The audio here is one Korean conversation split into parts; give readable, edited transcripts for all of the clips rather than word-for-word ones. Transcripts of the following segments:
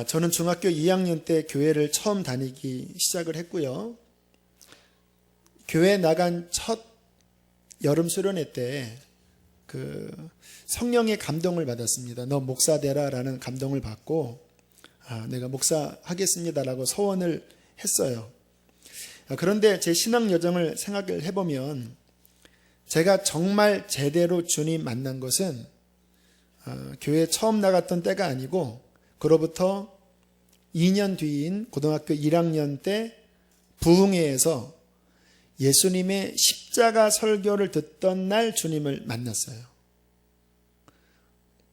저는 중학교 2학년 때 교회를 처음 다니기 시작을 했고요. 교회 나간 첫 여름 수련회 때 성령의 감동을 받았습니다. 너 목사 되라라는 감동을 받고 내가 목사 하겠습니다라고 소원을 했어요. 그런데 제 신앙 여정을 생각을 해보면 제가 정말 제대로 주님 만난 것은 교회 처음 나갔던 때가 아니고 그로부터 2년 뒤인 고등학교 1학년 때 부흥회에서 예수님의 십자가 설교를 듣던 날 주님을 만났어요.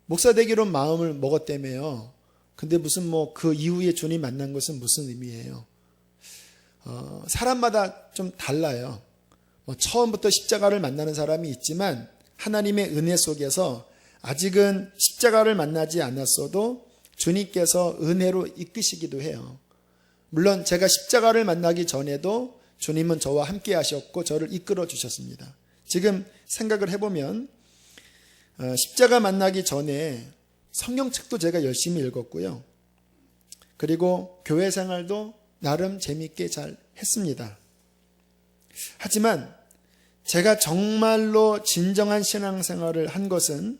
목사 되기로 마음을 먹었다며요. 근데 무슨 그 이후에 주님 만난 것은 무슨 의미예요? 사람마다 좀 달라요. 처음부터 십자가를 만나는 사람이 있지만 하나님의 은혜 속에서 아직은 십자가를 만나지 않았어도 주님께서 은혜로 이끄시기도 해요. 물론 제가 십자가를 만나기 전에도 주님은 저와 함께 하셨고 저를 이끌어 주셨습니다. 지금 생각을 해보면 십자가 만나기 전에 성경책도 제가 열심히 읽었고요. 그리고 교회 생활도 나름 재미있게 잘 했습니다. 하지만 제가 정말로 진정한 신앙생활을 한 것은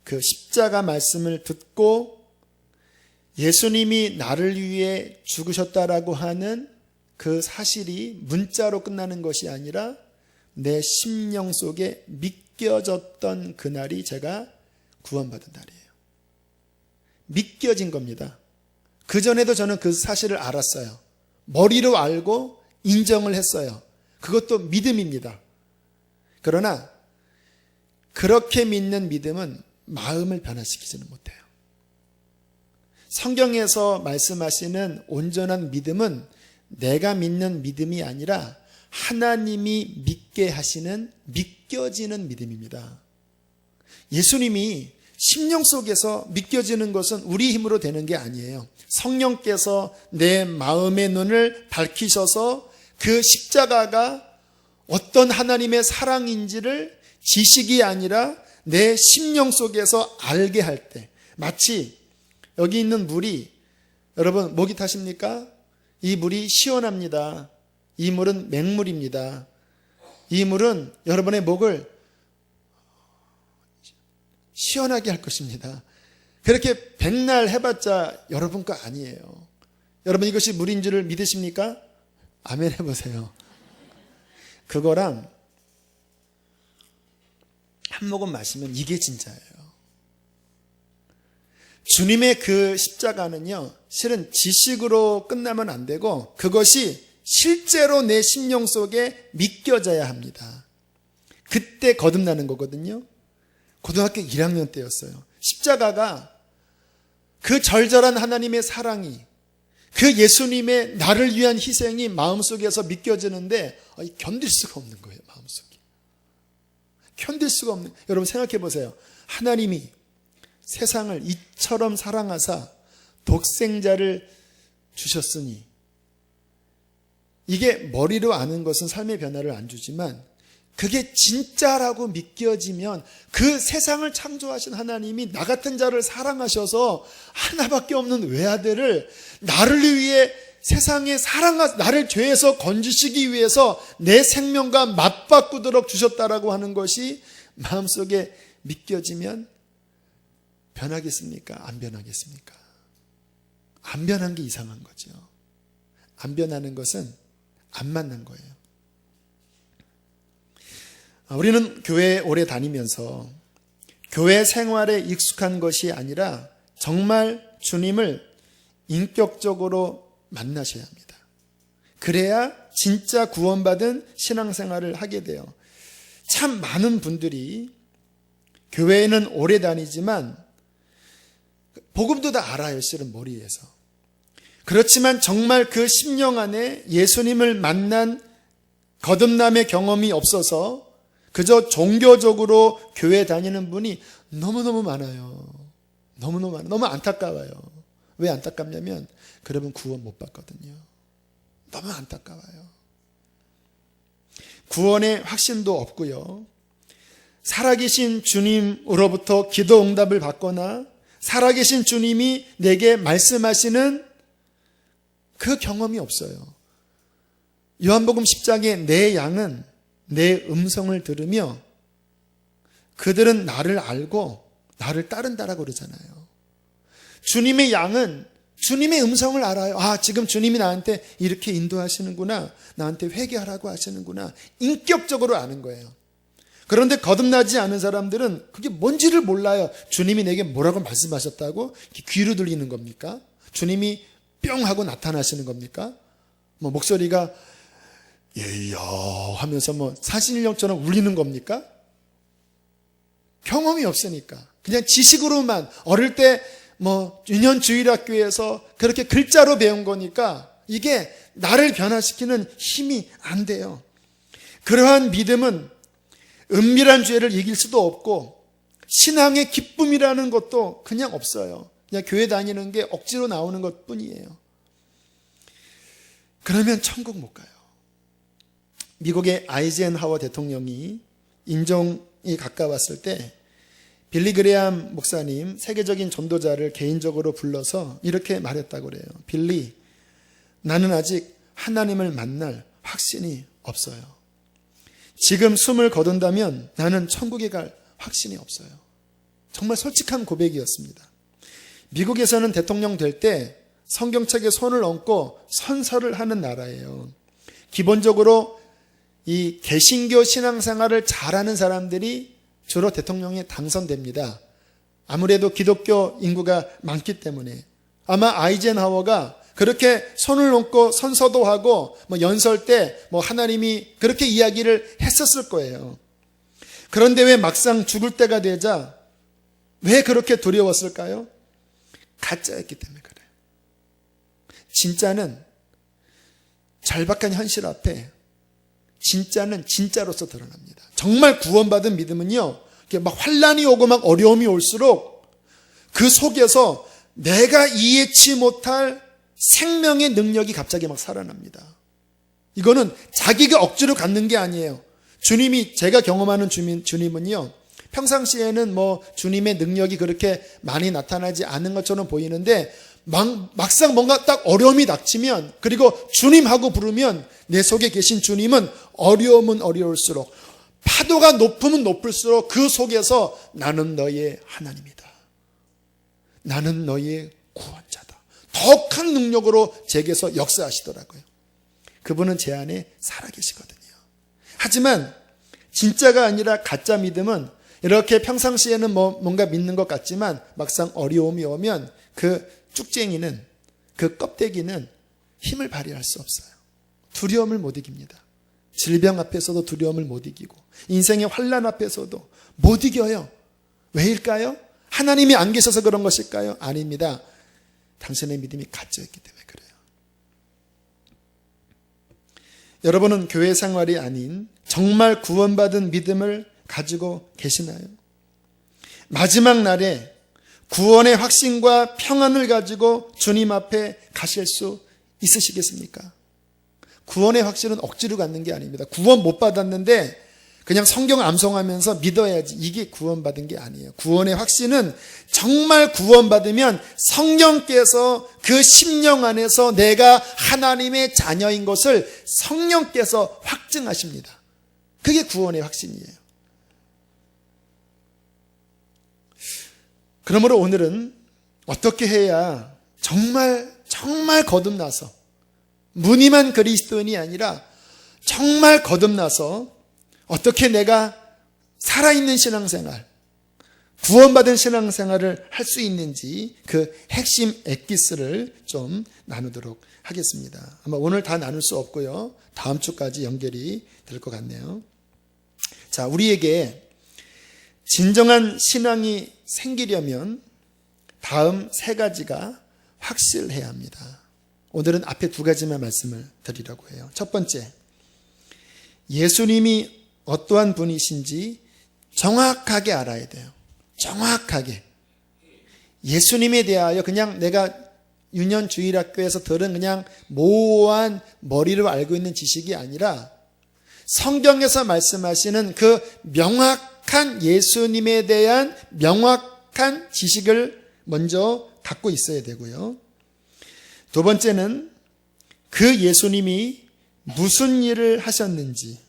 그 십자가 말씀을 듣고 예수님이 나를 위해 죽으셨다라고 하는 그 사실이 문자로 끝나는 것이 아니라 내 심령 속에 믿겨졌던 그날이 제가 구원받은 날이에요. 믿겨진 겁니다. 그전에도 저는 그 사실을 알았어요. 머리로 알고 인정을 했어요. 그것도 믿음입니다. 그러나 그렇게 믿는 믿음은 마음을 변화시키지는 못해요. 성경에서 말씀하시는 온전한 믿음은 내가 믿는 믿음이 아니라 하나님이 믿게 하시는 믿겨지는 믿음입니다. 예수님이 심령 속에서 믿겨지는 것은 우리 힘으로 되는 게 아니에요. 성령께서 내 마음의 눈을 밝히셔서 그 십자가가 어떤 하나님의 사랑인지를 지식이 아니라 내 심령 속에서 알게 할 때, 마치 여기 있는 물이, 여러분 목이 타십니까? 이 물이 시원합니다. 이 물은 맹물입니다. 이 물은 여러분의 목을 시원하게 할 것입니다. 그렇게 백날 해봤자 여러분 거 아니에요. 여러분 이것이 물인 줄을 믿으십니까? 아멘 해보세요. 그거랑 한 모금 마시면 이게 진짜예요. 주님의 그 십자가는요, 실은 지식으로 끝나면 안 되고 그것이 실제로 내 심령 속에 믿겨져야 합니다. 그때 거듭나는 거거든요. 고등학교 1학년 때였어요. 십자가가 그 절절한 하나님의 사랑이, 그 예수님의 나를 위한 희생이 마음속에서 믿겨지는데 견딜 수가 없는 거예요. 마음속에 견딜 수가 없는. 여러분 생각해 보세요. 하나님이 세상을 이처럼 사랑하사 독생자를 주셨으니, 이게 머리로 아는 것은 삶의 변화를 안 주지만 그게 진짜라고 믿겨지면 그 세상을 창조하신 하나님이 나 같은 자를 사랑하셔서 하나밖에 없는 외아들을 나를 위해 세상에 나를 죄에서 건지시기 위해서 내 생명과 맞바꾸도록 주셨다라고 하는 것이 마음속에 믿겨지면 변하겠습니까? 안 변하겠습니까? 안 변한 게 이상한 거죠. 안 변하는 것은 안 만난 거예요. 우리는 교회에 오래 다니면서 교회 생활에 익숙한 것이 아니라 정말 주님을 인격적으로 만나셔야 합니다. 그래야 진짜 구원받은 신앙생활을 하게 돼요. 참 많은 분들이 교회에는 오래 다니지만 복음도 다 알아요. 실은 머리에서. 그렇지만 정말 그 심령 안에 예수님을 만난 거듭남의 경험이 없어서 그저 종교적으로 교회 다니는 분이 너무너무 많아요. 너무너무 많아요. 너무 안타까워요. 왜 안타깝냐면 그러면 구원 못 받거든요. 너무 안타까워요. 구원의 확신도 없고요. 살아계신 주님으로부터 기도 응답을 받거나 살아계신 주님이 내게 말씀하시는 그 경험이 없어요. 요한복음 10장에 내 양은 내 음성을 들으며 그들은 나를 알고 나를 따른다라고 그러잖아요. 주님의 양은 주님의 음성을 알아요. 아, 지금 주님이 나한테 이렇게 인도하시는구나. 나한테 회개하라고 하시는구나. 인격적으로 아는 거예요. 그런데 거듭나지 않은 사람들은 그게 뭔지를 몰라요. 주님이 내게 뭐라고 말씀하셨다고 귀로 들리는 겁니까? 주님이 뿅 하고 나타나시는 겁니까? 뭐 목소리가 예야 하면서 뭐 사신일령처럼 울리는 겁니까? 경험이 없으니까 그냥 지식으로만 어릴 때 뭐 유년주일학교에서 그렇게 글자로 배운 거니까 이게 나를 변화시키는 힘이 안 돼요. 그러한 믿음은 은밀한 죄를 이길 수도 없고 신앙의 기쁨이라는 것도 그냥 없어요. 그냥 교회 다니는 게 억지로 나오는 것 뿐이에요. 그러면 천국 못 가요. 미국의 아이젠하워 대통령이 인종이 가까웠을 때 빌리 그레암 목사님, 세계적인 전도자를 개인적으로 불러서 이렇게 말했다고 그래요. 빌리, 나는 아직 하나님을 만날 확신이 없어요. 지금 숨을 거둔다면 나는 천국에 갈 확신이 없어요. 정말 솔직한 고백이었습니다. 미국에서는 대통령 될 때 성경책에 손을 얹고 선서를 하는 나라예요. 기본적으로 이 개신교 신앙생활을 잘하는 사람들이 주로 대통령에 당선됩니다. 아무래도 기독교 인구가 많기 때문에 아마 아이젠하워가 그렇게 손을 얹고 선서도 하고 뭐 연설 때 뭐 하나님이 그렇게 이야기를 했었을 거예요. 그런데 왜 막상 죽을 때가 되자 왜 그렇게 두려웠을까요? 가짜였기 때문에 그래요. 진짜는 절박한 현실 앞에 진짜는 진짜로서 드러납니다. 정말 구원받은 믿음은요, 막 환난이 오고 막 어려움이 올수록 그 속에서 내가 이해치 못할 생명의 능력이 갑자기 막 살아납니다. 이거는 자기가 억지로 갖는 게 아니에요. 주님이, 제가 경험하는 주님은요, 평상시에는 뭐 주님의 능력이 그렇게 많이 나타나지 않는 것처럼 보이는데 막상 뭔가 딱 어려움이 닥치면, 그리고 주님하고 부르면 내 속에 계신 주님은 어려움은 어려울수록, 파도가 높으면 높을수록 그 속에서 나는 너의 하나님이다, 나는 너의 구원자다, 더욱한 능력으로 제게서 역사하시더라고요. 그분은 제 안에 살아계시거든요. 하지만 진짜가 아니라 가짜 믿음은 이렇게 평상시에는 뭔가 믿는 것 같지만 막상 어려움이 오면 그 쭉쟁이는, 그 껍데기는 힘을 발휘할 수 없어요. 두려움을 못 이깁니다. 질병 앞에서도 두려움을 못 이기고 인생의 환난 앞에서도 못 이겨요. 왜일까요? 하나님이 안 계셔서 그런 것일까요? 아닙니다. 당신의 믿음이 가짜였기 때문에 그래요. 여러분은 교회 생활이 아닌 정말 구원받은 믿음을 가지고 계시나요? 마지막 날에 구원의 확신과 평안을 가지고 주님 앞에 가실 수 있으시겠습니까? 구원의 확신은 억지로 갖는 게 아닙니다. 구원 못 받았는데 그냥 성경 암송하면서 믿어야지, 이게 구원받은 게 아니에요. 구원의 확신은 정말 구원받으면 성령께서 그 심령 안에서 내가 하나님의 자녀인 것을 성령께서 확증하십니다. 그게 구원의 확신이에요. 그러므로 오늘은 어떻게 해야 정말 거듭나서, 무늬만 그리스도인이 아니라 정말 거듭나서 어떻게 내가 살아있는 신앙생활, 구원받은 신앙생활을 할 수 있는지 그 핵심 엑기스를 좀 나누도록 하겠습니다. 아마 오늘 다 나눌 수 없고요, 다음 주까지 연결이 될 것 같네요. 자, 우리에게 진정한 신앙이 생기려면 다음 세 가지가 확실해야 합니다. 오늘은 앞에 두 가지만 말씀을 드리려고 해요. 첫 번째, 예수님이 어떠한 분이신지 정확하게 알아야 돼요. 정확하게. 예수님에 대하여 그냥 내가 유년주일학교에서 들은 그냥 모호한 머리로 알고 있는 지식이 아니라 성경에서 말씀하시는 그 명확한 예수님에 대한 명확한 지식을 먼저 갖고 있어야 되고요. 두 번째는 그 예수님이 무슨 일을 하셨는지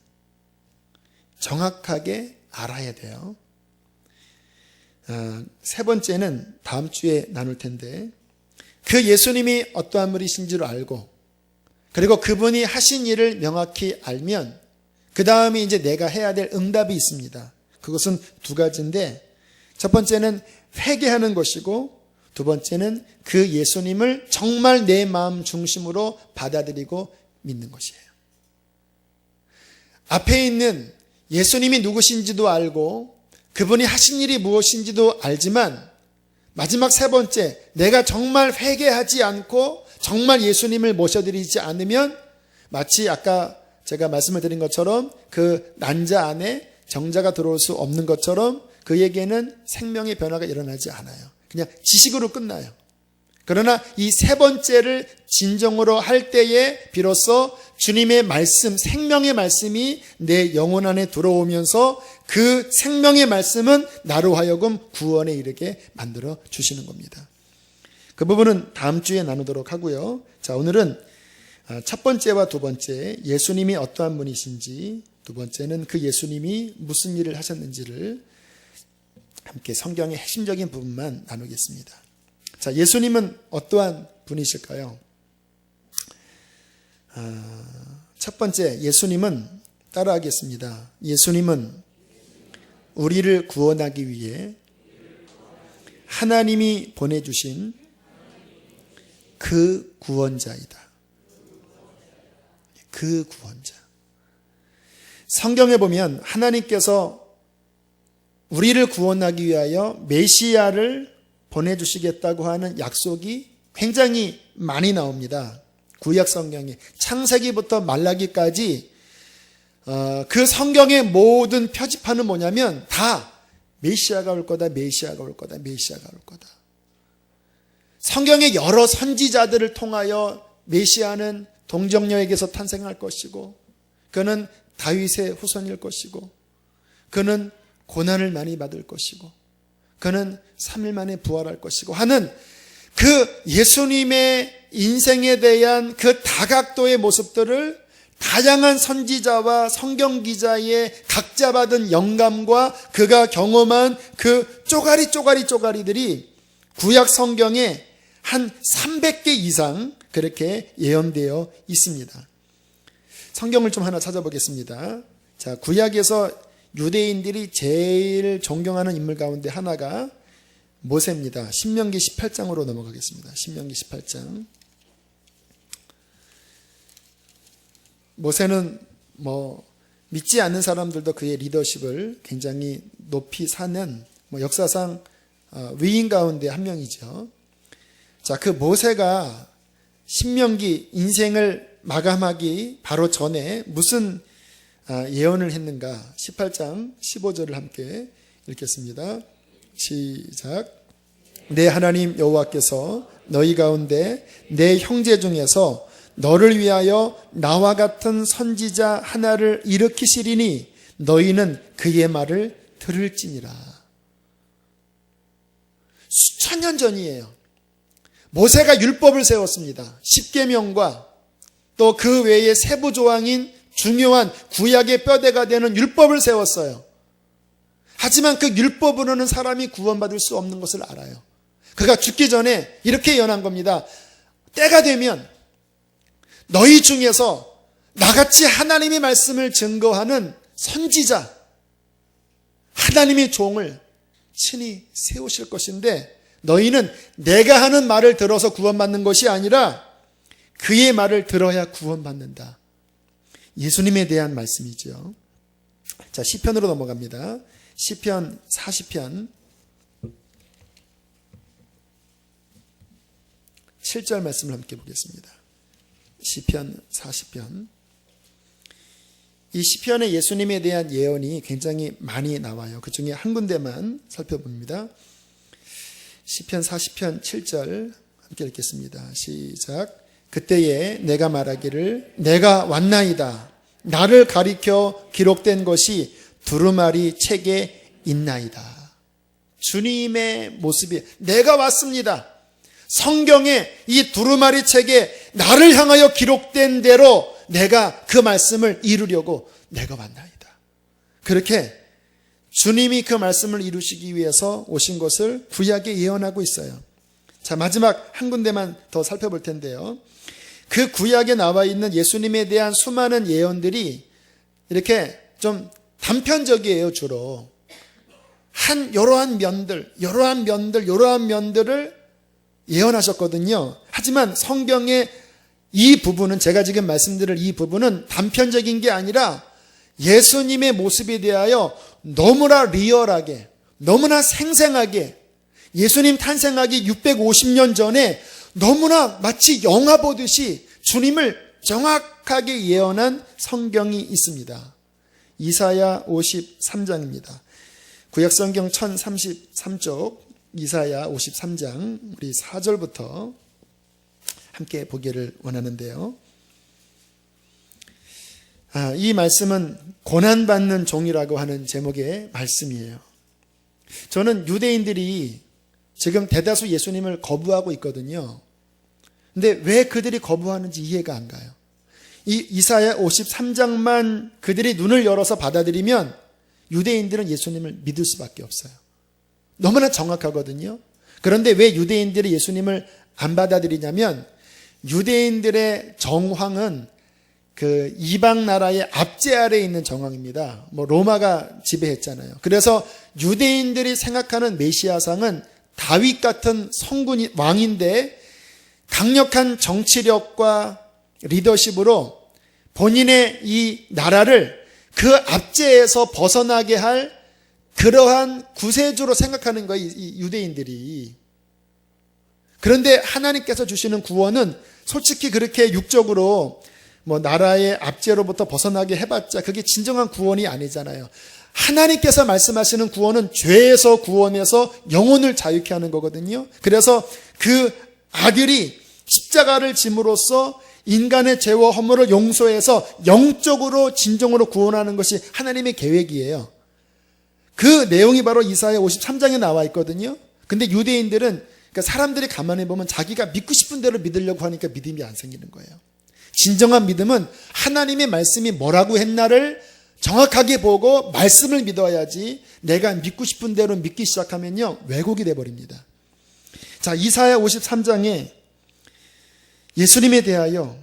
정확하게 알아야 돼요. 세 번째는 다음 주에 나눌 텐데, 그 예수님이 어떠한 분이신지를 알고, 그리고 그분이 하신 일을 명확히 알면 그 다음에 이제 내가 해야 될 응답이 있습니다. 그것은 두 가지인데, 첫 번째는 회개하는 것이고, 두 번째는 그 예수님을 정말 내 마음 중심으로 받아들이고 믿는 것이에요. 앞에 있는 예수님이 누구신지도 알고 그분이 하신 일이 무엇인지도 알지만, 마지막 세 번째, 내가 정말 회개하지 않고 정말 예수님을 모셔드리지 않으면 마치 아까 제가 말씀을 드린 것처럼 그 난자 안에 정자가 들어올 수 없는 것처럼 그에게는 생명의 변화가 일어나지 않아요. 그냥 지식으로 끝나요. 그러나 이 세 번째를 진정으로 할 때에 비로소 주님의 말씀, 생명의 말씀이 내 영혼 안에 들어오면서 그 생명의 말씀은 나로 하여금 구원에 이르게 만들어 주시는 겁니다. 그 부분은 다음 주에 나누도록 하고요. 자, 오늘은 첫 번째와 두 번째, 예수님이 어떠한 분이신지, 두 번째는 그 예수님이 무슨 일을 하셨는지를 함께 성경의 핵심적인 부분만 나누겠습니다. 자, 예수님은 어떠한 분이실까요? 첫 번째, 예수님은 따라하겠습니다. 예수님은 우리를 구원하기 위해 하나님이 보내주신 그 구원자이다. 그 구원자. 성경에 보면 하나님께서 우리를 구원하기 위하여 메시아를 보내주시겠다고 하는 약속이 굉장히 많이 나옵니다. 구약 성경에 창세기부터 말라기까지 그 성경의 모든 표지판은 뭐냐면 다 메시아가 올 거다, 메시아가 올 거다, 메시아가 올 거다. 성경의 여러 선지자들을 통하여 메시아는 동정녀에게서 탄생할 것이고, 그는 다윗의 후손일 것이고, 그는 고난을 많이 받을 것이고, 그는 3일 만에 부활할 것이고 하는 그 예수님의 인생에 대한 그 다각도의 모습들을 다양한 선지자와 성경 기자의 각자 받은 영감과 그가 경험한 그 쪼가리들이 구약 성경에 한 300개 이상 그렇게 예언되어 있습니다. 성경을 좀 하나 찾아보겠습니다. 자, 구약에서 유대인들이 제일 존경하는 인물 가운데 하나가 모세입니다. 신명기 18장으로 넘어가겠습니다. 신명기 18장. 모세는 믿지 않는 사람들도 그의 리더십을 굉장히 높이 사는 역사상 위인 가운데 한 명이죠. 자, 그 모세가 신명기 인생을 마감하기 바로 전에 무슨 예언을 했는가? 18장 15절을 함께 읽겠습니다. 시작. 내 하나님 여호와께서 너희 가운데 내 형제 중에서 너를 위하여 나와 같은 선지자 하나를 일으키시리니 너희는 그의 말을 들을지니라. 수천 년 전이에요. 모세가 율법을 세웠습니다. 십계명과 또 그 외에 세부 조항인 중요한 구약의 뼈대가 되는 율법을 세웠어요. 하지만 그 율법으로는 사람이 구원받을 수 없는 것을 알아요. 그가 죽기 전에 이렇게 예언한 겁니다. 때가 되면 너희 중에서 나같이 하나님의 말씀을 증거하는 선지자, 하나님의 종을 친히 세우실 것인데 너희는 내가 하는 말을 들어서 구원받는 것이 아니라 그의 말을 들어야 구원받는다. 예수님에 대한 말씀이죠. 자, 시편으로 넘어갑니다. 시편 40편 7절 말씀을 함께 보겠습니다. 시편 40편. 이 시편에 예수님에 대한 예언이 굉장히 많이 나와요. 그 중에 한 군데만 살펴봅니다. 시편 40편 7절 함께 읽겠습니다. 시작. 그때에 내가 말하기를 내가 왔나이다. 나를 가리켜 기록된 것이 두루마리 책에 있나이다. 주님의 모습이 내가 왔습니다. 성경에 이 두루마리 책에 나를 향하여 기록된 대로 내가 그 말씀을 이루려고 내가 왔나이다. 그렇게 주님이 그 말씀을 이루시기 위해서 오신 것을 구약에 예언하고 있어요. 자, 마지막 한 군데만 더 살펴볼 텐데요. 그 구약에 나와 있는 예수님에 대한 수많은 예언들이 이렇게 좀 단편적이에요. 주로 이러한 면들을 예언하셨거든요. 하지만 성경의 이 부분은, 제가 지금 말씀드릴 이 부분은 단편적인 게 아니라 예수님의 모습에 대하여 너무나 리얼하게, 너무나 생생하게, 예수님 탄생하기 650년 전에 너무나 마치 영화 보듯이 주님을 정확하게 예언한 성경이 있습니다. 이사야 53장입니다. 구약성경 1033쪽 이사야 53장 우리 4절부터 함께 보기를 원하는데요. 이 말씀은 고난받는 종이라고 하는 제목의 말씀이에요. 저는 유대인들이 지금 대다수 예수님을 거부하고 있거든요. 근데 왜 그들이 거부하는지 이해가 안 가요. 이 이사야 53장만 그들이 눈을 열어서 받아들이면 유대인들은 예수님을 믿을 수밖에 없어요. 너무나 정확하거든요. 그런데 왜 유대인들이 예수님을 안 받아들이냐면 유대인들의 정황은 그 이방 나라의 압제 아래에 있는 정황입니다. 로마가 지배했잖아요. 그래서 유대인들이 생각하는 메시아상은 다윗 같은 성군이 왕인데 강력한 정치력과 리더십으로 본인의 이 나라를 그 압제에서 벗어나게 할 그러한 구세주로 생각하는 거예요, 이 유대인들이. 그런데 하나님께서 주시는 구원은 솔직히 그렇게 육적으로 나라의 압제로부터 벗어나게 해봤자 그게 진정한 구원이 아니잖아요. 하나님께서 말씀하시는 구원은 죄에서 구원해서 영혼을 자유케 하는 거거든요. 그래서 그 아들이 십자가를 짐으로써 인간의 죄와 허물을 용서해서 영적으로 진정으로 구원하는 것이 하나님의 계획이에요. 그 내용이 바로 이사야 53장에 나와 있거든요. 근데 유대인들은, 그러니까 사람들이 가만히 보면 자기가 믿고 싶은 대로 믿으려고 하니까 믿음이 안 생기는 거예요. 진정한 믿음은 하나님의 말씀이 뭐라고 했나를 정확하게 보고 말씀을 믿어야지, 내가 믿고 싶은 대로 믿기 시작하면요 왜곡이 돼버립니다. 자, 이사야 53장에 예수님에 대하여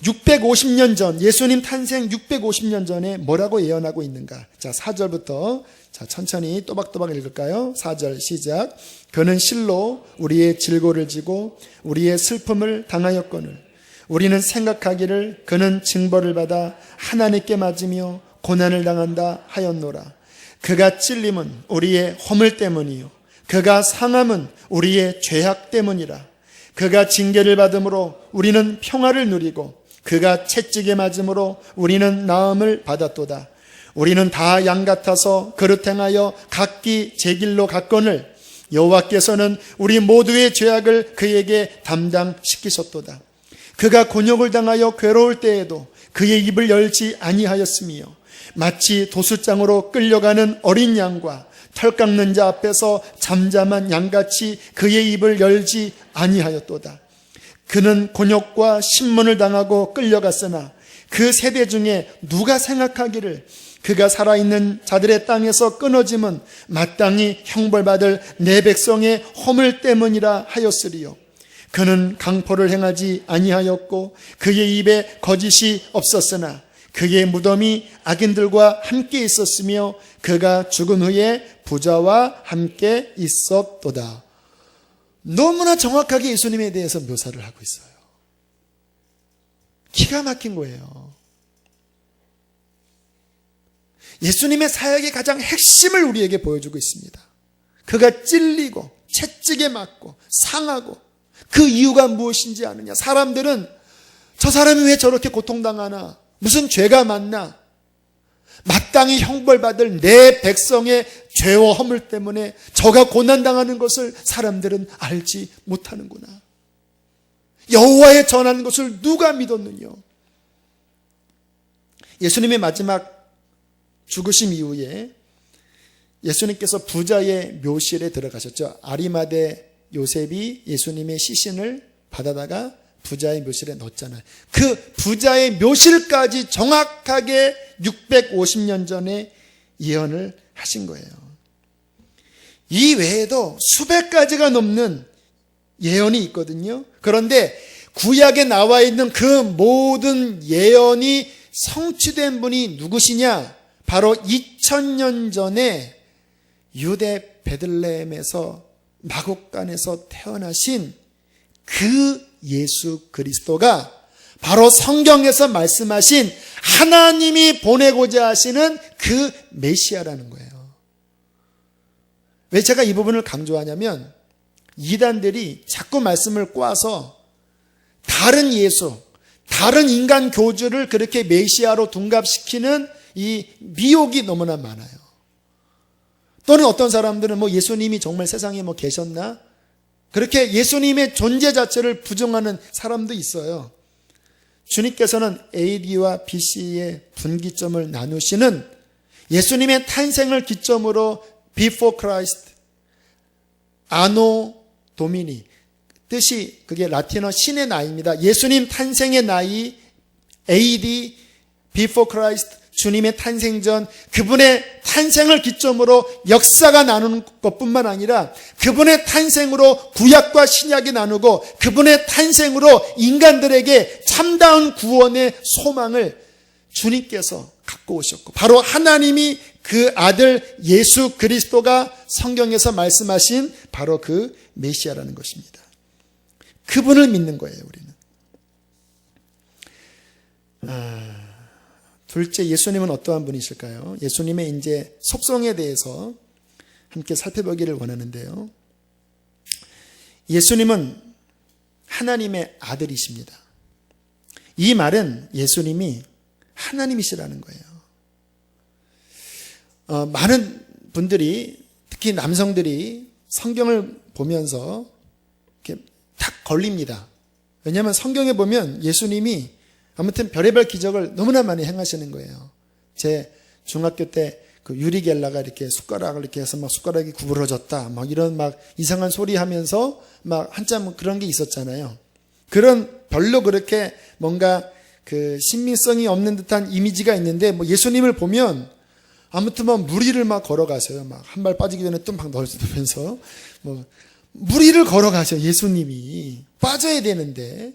650년 전, 예수님 탄생 650년 전에 뭐라고 예언하고 있는가? 자, 4절부터 자, 천천히 또박또박 읽을까요? 4절 시작. 그는 실로 우리의 질고를 지고 우리의 슬픔을 당하였거늘 우리는 생각하기를 그는 징벌을 받아 하나님께 맞으며 고난을 당한다 하였노라. 그가 찔림은 우리의 허물 때문이요 그가 상함은 우리의 죄악 때문이라. 그가 징계를 받음으로 우리는 평화를 누리고 그가 채찍에 맞음으로 우리는 나음을 받았도다. 우리는 다 양 같아서 그릇 행하여 각기 제 길로 갔거늘 여호와께서는 우리 모두의 죄악을 그에게 담당시키셨도다. 그가 곤욕을 당하여 괴로울 때에도 그의 입을 열지 아니하였으며 마치 도수장으로 끌려가는 어린 양과 털 깎는 자 앞에서 잠잠한 양같이 그의 입을 열지 아니하였도다. 그는 곤욕과 신문을 당하고 끌려갔으나 그 세대 중에 누가 생각하기를 그가 살아있는 자들의 땅에서 끊어짐은 마땅히 형벌받을 내 백성의 허물 때문이라 하였으리요. 그는 강포를 행하지 아니하였고 그의 입에 거짓이 없었으나 그의 무덤이 악인들과 함께 있었으며 그가 죽은 후에 부자와 함께 있었도다. 너무나 정확하게 예수님에 대해서 묘사를 하고 있어요. 기가 막힌 거예요. 예수님의 사역의 가장 핵심을 우리에게 보여주고 있습니다. 그가 찔리고 채찍에 맞고 상하고 그 이유가 무엇인지 아느냐. 사람들은 저 사람이 왜 저렇게 고통당하나, 무슨 죄가 많나, 마땅히 형벌받을 내 백성의 죄와 허물 때문에 저가 고난당하는 것을 사람들은 알지 못하는구나. 여호와의 전하는 것을 누가 믿었느냐. 예수님의 마지막 죽으심 이후에 예수님께서 부자의 묘실에 들어가셨죠. 아리마대 요셉이 예수님의 시신을 받아다가 부자의 묘실에 넣었잖아요. 그 부자의 묘실까지 정확하게 650년 전에 예언을 하신 거예요. 이 외에도 수백 가지가 넘는 예언이 있거든요. 그런데 구약에 나와 있는 그 모든 예언이 성취된 분이 누구시냐? 바로 2000년 전에 유대 베들레헴에서 마국간에서 태어나신 그 예수 그리스도가 바로 성경에서 말씀하신 하나님이 보내고자 하시는 그 메시아라는 거예요. 왜 제가 이 부분을 강조하냐면 이단들이 자꾸 말씀을 꼬아서 다른 예수, 다른 인간 교주를 그렇게 메시아로 둔갑시키는 이 미혹이 너무나 많아요. 또는 어떤 사람들은 예수님이 정말 세상에 계셨나? 그렇게 예수님의 존재 자체를 부정하는 사람도 있어요. 주님께서는 AD와 BC의 분기점을 나누시는 예수님의 탄생을 기점으로 Before Christ, Anno Domini, 뜻이 그게 라틴어 신의 나이입니다. 예수님 탄생의 나이, AD, Before Christ, 주님의 탄생 전 그분의 탄생을 기점으로 역사가 나누는 것뿐만 아니라 그분의 탄생으로 구약과 신약이 나누고 그분의 탄생으로 인간들에게 참다운 구원의 소망을 주님께서 갖고 오셨고 바로 하나님이 그 아들 예수 그리스도가 성경에서 말씀하신 바로 그 메시아라는 것입니다. 그분을 믿는 거예요, 우리는. 둘째, 예수님은 어떠한 분이실까요? 예수님의 이제 속성에 대해서 함께 살펴보기를 원하는데요. 예수님은 하나님의 아들이십니다. 이 말은 예수님이 하나님이시라는 거예요. 많은 분들이, 특히 남성들이 성경을 보면서 이렇게 탁 걸립니다. 왜냐하면 성경에 보면 예수님이 아무튼 별의별 기적을 너무나 많이 행하시는 거예요. 제 중학교 때 그 유리겔라가 이렇게 숟가락을 이렇게 해서 숟가락이 구부러졌다. 이런 이상한 소리 하면서 한참 그런 게 있었잖아요. 그런 별로 그렇게 뭔가 그 신빙성이 없는 듯한 이미지가 있는데 예수님을 보면 아무튼 무리를 걸어가세요. 한 발 빠지기 전에 또 넣으면서 무리를 걸어가세요. 예수님이 빠져야 되는데.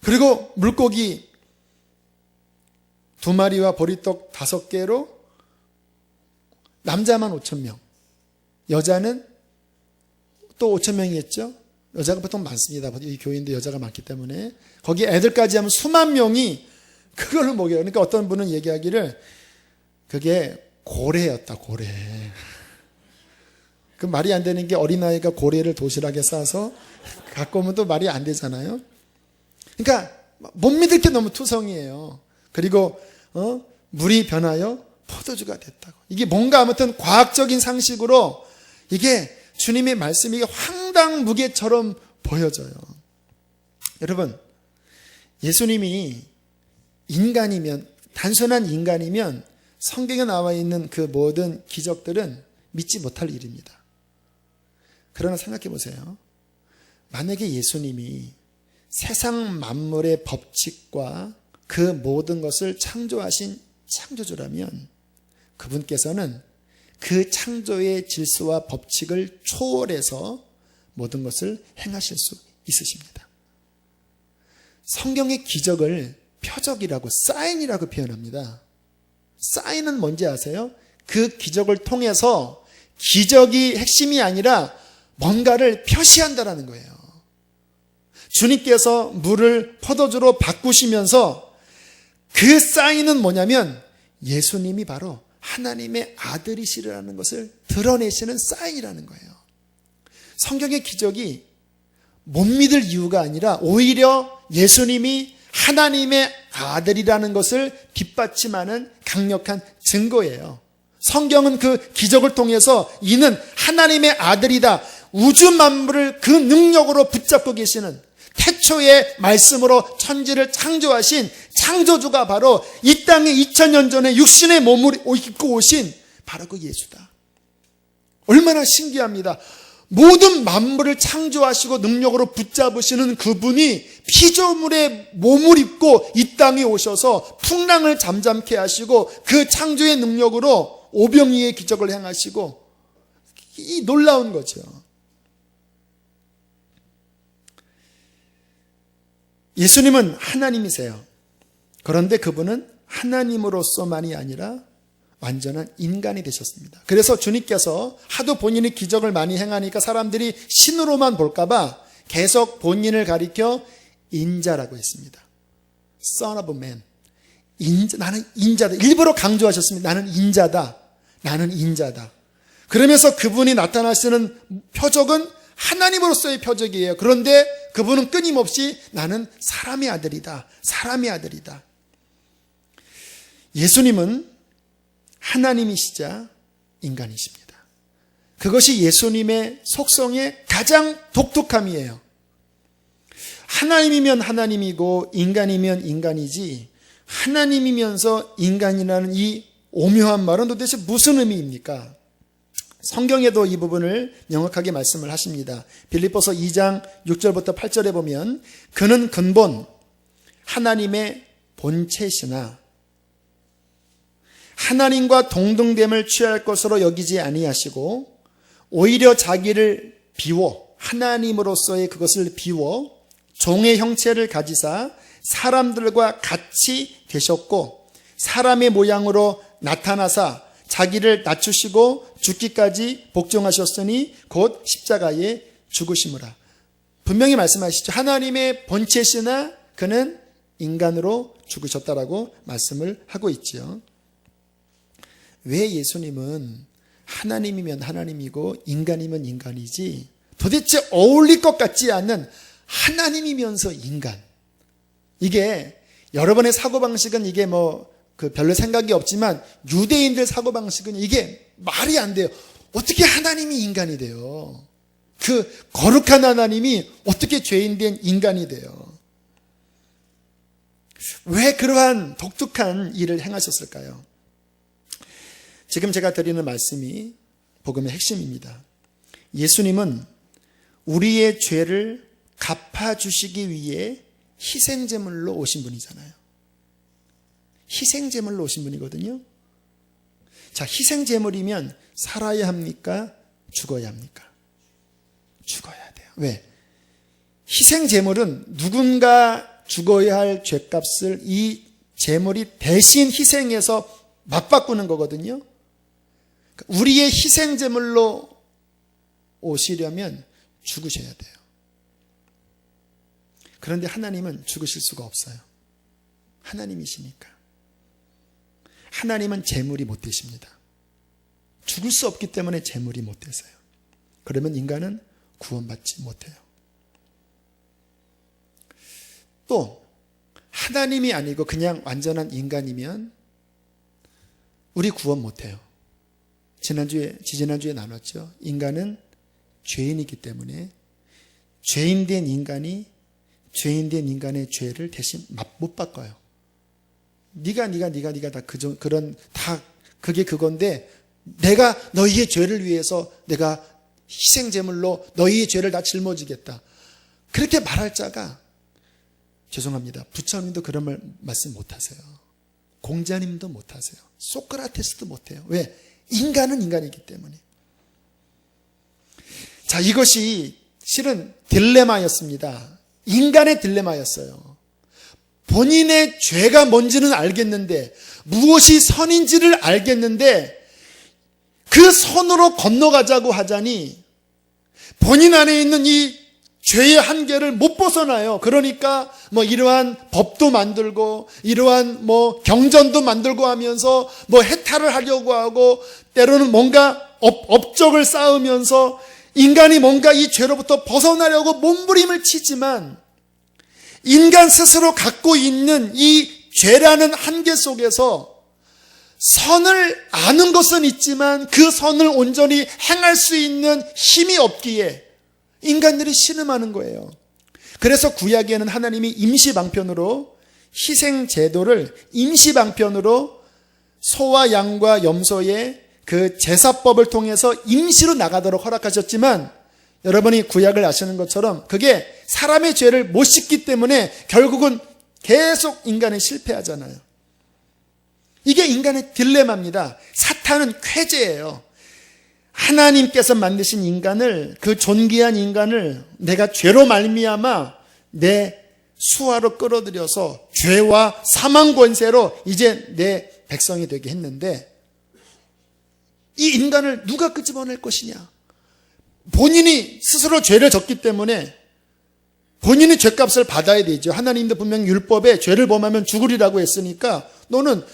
그리고 물고기 2마리와 보리떡 5개로 남자만 5,000명, 여자는 또 5,000명이겠죠. 여자가 보통 많습니다. 이 교인도 여자가 많기 때문에 거기 애들까지 하면 수만 명이 그걸로 먹여요. 그러니까 어떤 분은 얘기하기를 그게 고래였다, 고래. 그 말이 안 되는 게 어린아이가 고래를 도시락에 싸서 갖고 오면 또 말이 안 되잖아요. 그러니까 못 믿을 게 너무 투성이에요. 그리고 물이 변하여 포도주가 됐다고. 이게 뭔가 아무튼 과학적인 상식으로 이게 주님의 말씀이 황당무계처럼 보여져요. 여러분, 예수님이 인간이면, 단순한 인간이면 성경에 나와 있는 그 모든 기적들은 믿지 못할 일입니다. 그러나 생각해 보세요. 만약에 예수님이 세상 만물의 법칙과 그 모든 것을 창조하신 창조주라면 그분께서는 그 창조의 질서와 법칙을 초월해서 모든 것을 행하실 수 있으십니다. 성경의 기적을 표적이라고, 사인이라고 표현합니다. 사인은 뭔지 아세요? 그 기적을 통해서 기적이 핵심이 아니라 뭔가를 표시한다라는 거예요. 주님께서 물을 포도주로 바꾸시면서 그 사인은 뭐냐면 예수님이 바로 하나님의 아들이시라는 것을 드러내시는 사인이라는 거예요. 성경의 기적이 못 믿을 이유가 아니라 오히려 예수님이 하나님의 아들이라는 것을 뒷받침하는 강력한 증거예요. 성경은 그 기적을 통해서 이는 하나님의 아들이다. 우주 만물을 그 능력으로 붙잡고 계시는, 태초의 말씀으로 천지를 창조하신 창조주가 바로 이 땅에 2000년 전에 육신의 몸을 입고 오신 바로 그 예수다. 얼마나 신기합니다. 모든 만물을 창조하시고 능력으로 붙잡으시는 그분이 피조물의 몸을 입고 이 땅에 오셔서 풍랑을 잠잠케 하시고 그 창조의 능력으로 오병이의 기적을 행하시고, 이 놀라운 거죠. 예수님은 하나님이세요. 그런데 그분은 하나님으로서만이 아니라 완전한 인간이 되셨습니다. 그래서 주님께서 하도 본인이 기적을 많이 행하니까 사람들이 신으로만 볼까봐 계속 본인을 가리켜 인자라고 했습니다. Son of man. 나는 인자다. 일부러 강조하셨습니다. 나는 인자다. 나는 인자다. 그러면서 그분이 나타나시는 표적은 하나님으로서의 표적이에요. 그런데 그분은 끊임없이 나는 사람의 아들이다. 사람의 아들이다. 예수님은 하나님이시자 인간이십니다. 그것이 예수님의 속성의 가장 독특함이에요. 하나님이면 하나님이고 인간이면 인간이지, 하나님이면서 인간이라는 이 오묘한 말은 도대체 무슨 의미입니까? 성경에도 이 부분을 명확하게 말씀을 하십니다. 빌립보서 2장 6절부터 8절에 보면 그는 근본 하나님의 본체시나 하나님과 동등됨을 취할 것으로 여기지 아니하시고 오히려 자기를 비워, 하나님으로서의 그것을 비워 종의 형체를 가지사 사람들과 같이 되셨고 사람의 모양으로 나타나사 자기를 낮추시고 죽기까지 복종하셨으니 곧 십자가에 죽으시므라. 분명히 말씀하시죠. 하나님의 본체시나 그는 인간으로 죽으셨다라고 말씀을 하고 있죠. 왜 예수님은 하나님이면 하나님이고 인간이면 인간이지 도대체 어울릴 것 같지 않는 하나님이면서 인간. 이게 여러분의 사고방식은 이게 별로 생각이 없지만 유대인들 사고방식은 이게 말이 안 돼요. 어떻게 하나님이 인간이 돼요? 그 거룩한 하나님이 어떻게 죄인된 인간이 돼요? 왜 그러한 독특한 일을 행하셨을까요? 지금 제가 드리는 말씀이 복음의 핵심입니다. 예수님은 우리의 죄를 갚아주시기 위해 희생제물로 오신 분이잖아요. 희생제물로 오신 분이거든요. 자, 희생제물이면 살아야 합니까? 죽어야 합니까? 죽어야 돼요. 왜? 희생제물은 누군가 죽어야 할 죄값을 이 제물이 대신 희생해서 맞바꾸는 거거든요. 우리의 희생제물로 오시려면 죽으셔야 돼요. 그런데 하나님은 죽으실 수가 없어요. 하나님이시니까. 하나님은 제물이 못 되십니다. 죽을 수 없기 때문에 제물이 못 되세요. 그러면 인간은 구원받지 못해요. 또 하나님이 아니고 그냥 완전한 인간이면 우리 구원 못해요. 지지난주에 나눴죠. 인간은 죄인이기 때문에 죄인된 인간이 죄인된 인간의 죄를 대신 못 바꿔요. 네가 다 그게 그건데 내가 너희의 죄를 위해서 내가 희생제물로 너희의 죄를 다 짊어지겠다. 그렇게 말할 자가 죄송합니다. 부처님도 그런 말씀 못하세요. 공자님도 못하세요. 소크라테스도 못해요. 왜? 인간은 인간이기 때문에. 자, 이것이 실은 딜레마였습니다. 인간의 딜레마였어요. 본인의 죄가 뭔지는 알겠는데 무엇이 선인지를 알겠는데 그 선으로 건너가자고 하자니 본인 안에 있는 이 죄의 한계를 못 벗어나요. 그러니까 이러한 법도 만들고 이러한 경전도 만들고 하면서 해탈을 하려고 하고 때로는 뭔가 업적을 쌓으면서 인간이 뭔가 이 죄로부터 벗어나려고 몸부림을 치지만 인간 스스로 갖고 있는 이 죄라는 한계 속에서 선을 아는 것은 있지만 그 선을 온전히 행할 수 있는 힘이 없기에 인간들이 신음하는 거예요. 그래서 구약에는 하나님이 임시방편으로 희생제도를 임시방편으로 소와 양과 염소의 그 제사법을 통해서 임시로 나가도록 허락하셨지만 여러분이 구약을 아시는 것처럼 그게 사람의 죄를 못 씻기 때문에 결국은 계속 인간은 실패하잖아요. 이게 인간의 딜레마입니다. 사탄은 쾌재예요. 하나님께서 만드신 인간을, 그 존귀한 인간을 내가 죄로 말미암아 내 수하로 끌어들여서 죄와 사망 권세로 이제 내 백성이 되게 했는데 이 인간을 누가 끄집어낼 것이냐? 본인이 스스로 죄를 졌기 때문에 본인이 죄값을 받아야 되죠. 하나님도 분명 율법에 죄를 범하면 죽으리라고 했으니까 너는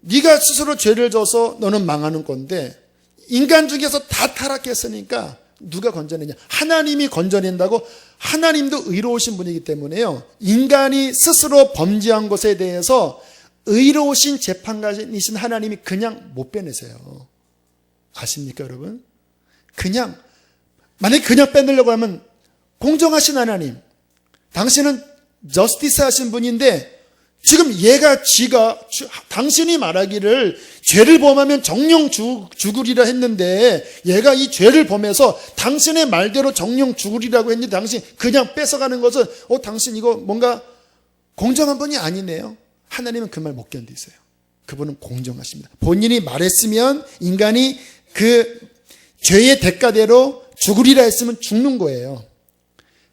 네가 스스로 죄를 져서 너는 망하는 건데 인간 중에서 다 타락했으니까 누가 건져내냐? 하나님이 건져낸다고. 하나님도 의로우신 분이기 때문에요. 인간이 스스로 범죄한 것에 대해서 의로우신 재판관이신 하나님이 그냥 못 빼내세요. 아십니까 여러분? 만약에 그냥 빼내려고 하면 공정하신 하나님, 당신은 저스티스 하신 분인데 지금 당신이 말하기를 죄를 범하면 정령 죽으리라 했는데 얘가 이 죄를 범해서 당신의 말대로 정령 죽으리라고 했는데 당신 그냥 뺏어가는 것은 당신 이거 뭔가 공정한 분이 아니네요. 하나님은 그 말 못 견디세요. 그분은 공정하십니다. 본인이 말했으면 인간이 그 죄의 대가대로 죽으리라 했으면 죽는 거예요.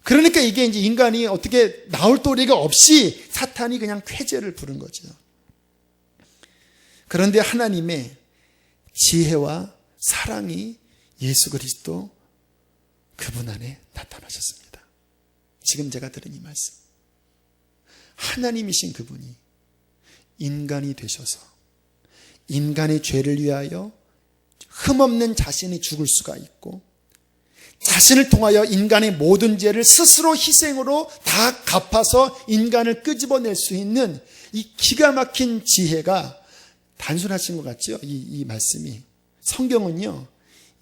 그러니까 이게 이제 인간이 어떻게 나올 도리가 없이 사탄이 그냥 쾌재를 부른 거죠. 그런데 하나님의 지혜와 사랑이 예수 그리스도 그분 안에 나타나셨습니다. 지금 제가 들은 이 말씀. 하나님이신 그분이 인간이 되셔서 인간의 죄를 위하여 흠없는 자신이 죽을 수가 있고 자신을 통하여 인간의 모든 죄를 스스로 희생으로 다 갚아서 인간을 끄집어낼 수 있는 이 기가 막힌 지혜가 단순하신 것 같죠? 이 말씀이. 성경은요,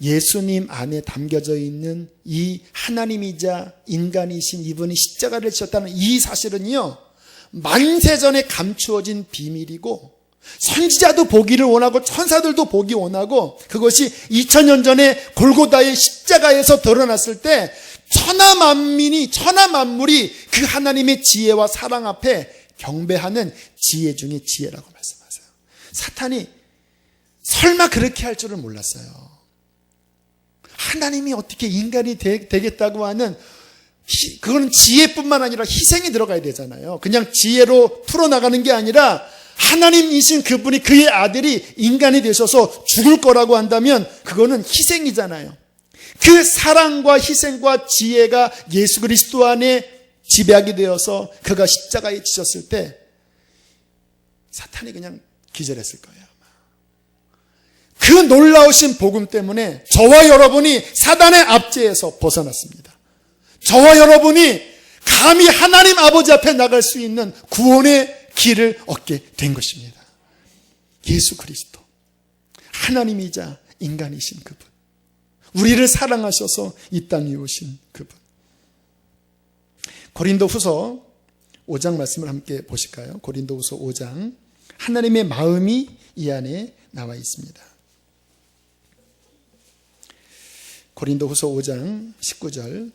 예수님 안에 담겨져 있는 이 하나님이자 인간이신 이분이 십자가를 지셨다는 이 사실은요, 만세전에 감추어진 비밀이고 선지자도 보기를 원하고 천사들도 보기 원하고 그것이 2000년 전에 골고다의 십자가에서 드러났을 때 천하만물이 그 하나님의 지혜와 사랑 앞에 경배하는 지혜 중에 지혜라고 말씀하세요. 사탄이 설마 그렇게 할 줄은 몰랐어요. 하나님이 어떻게 인간이 되겠다고 하는 그거는 지혜뿐만 아니라 희생이 들어가야 되잖아요. 그냥 지혜로 풀어나가는 게 아니라 하나님이신 그분이 그의 아들이 인간이 되셔서 죽을 거라고 한다면 그거는 희생이잖아요. 그 사랑과 희생과 지혜가 예수 그리스도 안에 지배하게 되어서 그가 십자가에 지셨을 때 사탄이 그냥 기절했을 거예요. 그 놀라우신 복음 때문에 저와 여러분이 사단의 압제에서 벗어났습니다. 저와 여러분이 감히 하나님 아버지 앞에 나갈 수 있는 구원의 길을 얻게 된 것입니다. 예수 그리스도, 하나님이자 인간이신 그분, 우리를 사랑하셔서 이 땅에 오신 그분. 고린도후서 5장 말씀을 함께 보실까요? 고린도후서 5장. 하나님의 마음이 이 안에 나와 있습니다. 고린도후서 5장 19절.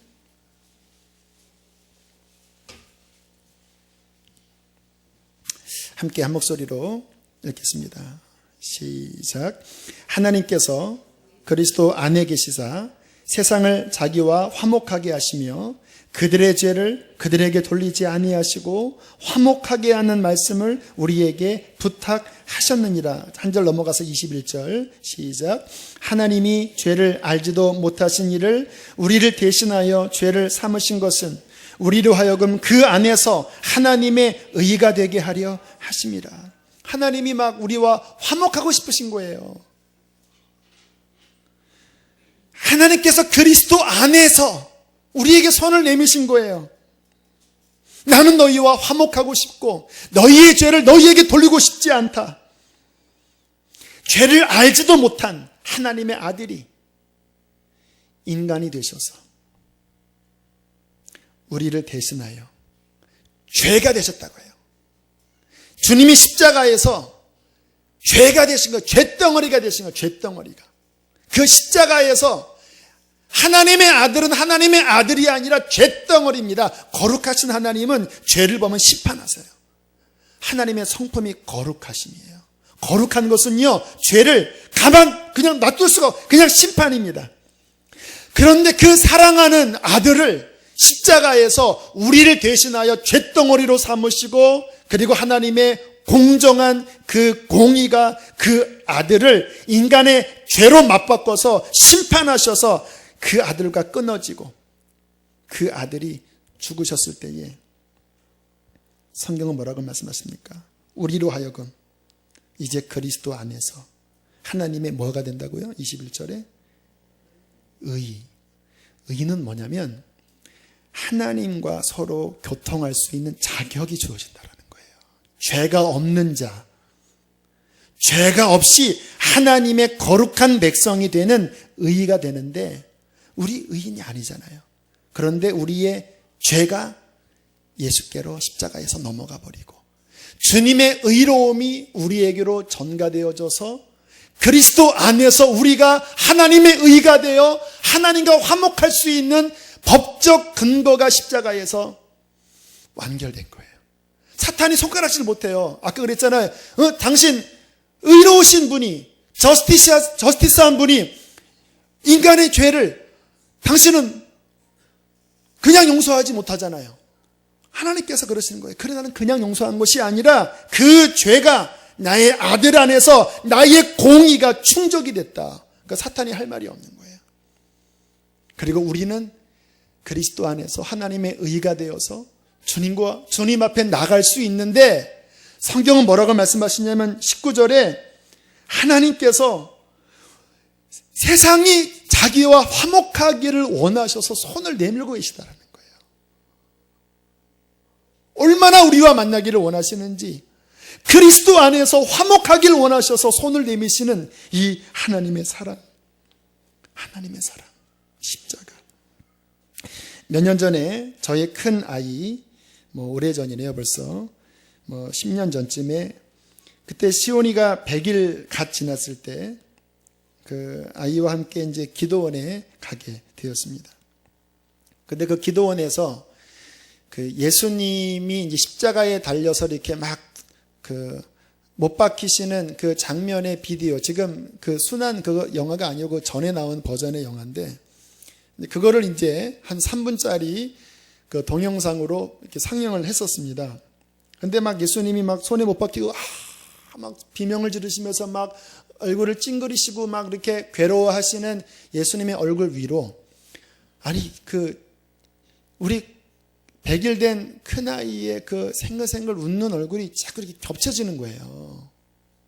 함께 한 목소리로 읽겠습니다. 시작. 하나님께서 그리스도 안에 계시사 세상을 자기와 화목하게 하시며 그들의 죄를 그들에게 돌리지 아니하시고 화목하게 하는 말씀을 우리에게 부탁하셨느니라. 한 절 넘어가서 21절 시작. 하나님이 죄를 알지도 못하신 이를 우리를 대신하여 죄를 삼으신 것은 우리로 하여금 그 안에서 하나님의 의가 되게 하려 하심이라. 하나님이 막 우리와 화목하고 싶으신 거예요. 하나님께서 그리스도 안에서 우리에게 손을 내미신 거예요. 나는 너희와 화목하고 싶고 너희의 죄를 너희에게 돌리고 싶지 않다. 죄를 알지도 못한 하나님의 아들이 인간이 되셔서 우리를 대신하여 죄가 되셨다고 해요. 주님이 십자가에서 죄가 되신 거예요. 죄덩어리가 되신 거예요. 죄덩어리가. 그 십자가에서 하나님의 아들은 하나님의 아들이 아니라 죄덩어리입니다. 거룩하신 하나님은 죄를 보면 심판하세요. 하나님의 성품이 거룩하심이에요. 거룩한 것은요, 죄를 그냥 놔둘 수가 없어요. 그냥 심판입니다. 그런데 그 사랑하는 아들을 십자가에서 우리를 대신하여 죄덩어리로 삼으시고, 그리고 하나님의 공정한 그 공의가 그 아들을 인간의 죄로 맞바꿔서 심판하셔서 그 아들과 끊어지고 그 아들이 죽으셨을 때에 성경은 뭐라고 말씀하십니까? 우리로 하여금 이제 그리스도 안에서 하나님의 뭐가 된다고요? 21절에 의는 뭐냐면 하나님과 서로 교통할 수 있는 자격이 주어진다라는 거예요. 죄가 없는 자, 죄가 없이 하나님의 거룩한 백성이 되는 의가 되는데 우리 의인이 아니잖아요. 그런데 우리의 죄가 예수께로 십자가에서 넘어가 버리고 주님의 의로움이 우리에게로 전가되어져서 그리스도 안에서 우리가 하나님의 의가 되어 하나님과 화목할 수 있는 법적 근거가 십자가에서 완결된 거예요. 사탄이 손가락질 못해요. 아까 그랬잖아요. 당신 의로우신 분이 저스티스한 분이 인간의 죄를 당신은 그냥 용서하지 못하잖아요. 하나님께서 그러시는 거예요. 그래 나는 그냥 용서한 것이 아니라 그 죄가 나의 아들 안에서 나의 공의가 충족이 됐다. 그러니까 사탄이 할 말이 없는 거예요. 그리고 우리는 그리스도 안에서 하나님의 의가 되어서 주님 앞에 나갈 수 있는데 성경은 뭐라고 말씀하시냐면 19절에 하나님께서 세상이 자기와 화목하기를 원하셔서 손을 내밀고 계시다라는 거예요. 얼마나 우리와 만나기를 원하시는지 그리스도 안에서 화목하기를 원하셔서 손을 내미시는 이 하나님의 사랑, 십자가. 몇 년 전에 저의 큰 아이, 오래전이네요 벌써, 10년 전쯤에 그때 시온이가 100일 갓 지났을 때 그 아이와 함께 이제 기도원에 가게 되었습니다. 근데 그 기도원에서 그 예수님이 이제 십자가에 달려서 이렇게 막 못 박히시는 그 장면의 비디오, 지금 그 순한 그 영화가 아니고 전에 나온 버전의 영화인데 그거를 이제 한 3분짜리 그 동영상으로 이렇게 상영을 했었습니다. 근데 막 예수님이 막 손에 못 박히고 막 비명을 지르시면서 막 얼굴을 찡그리시고 막 이렇게 괴로워하시는 예수님의 얼굴 위로 우리 100일 된 큰아이의 그 생글생글 웃는 얼굴이 자꾸 이렇게 겹쳐지는 거예요.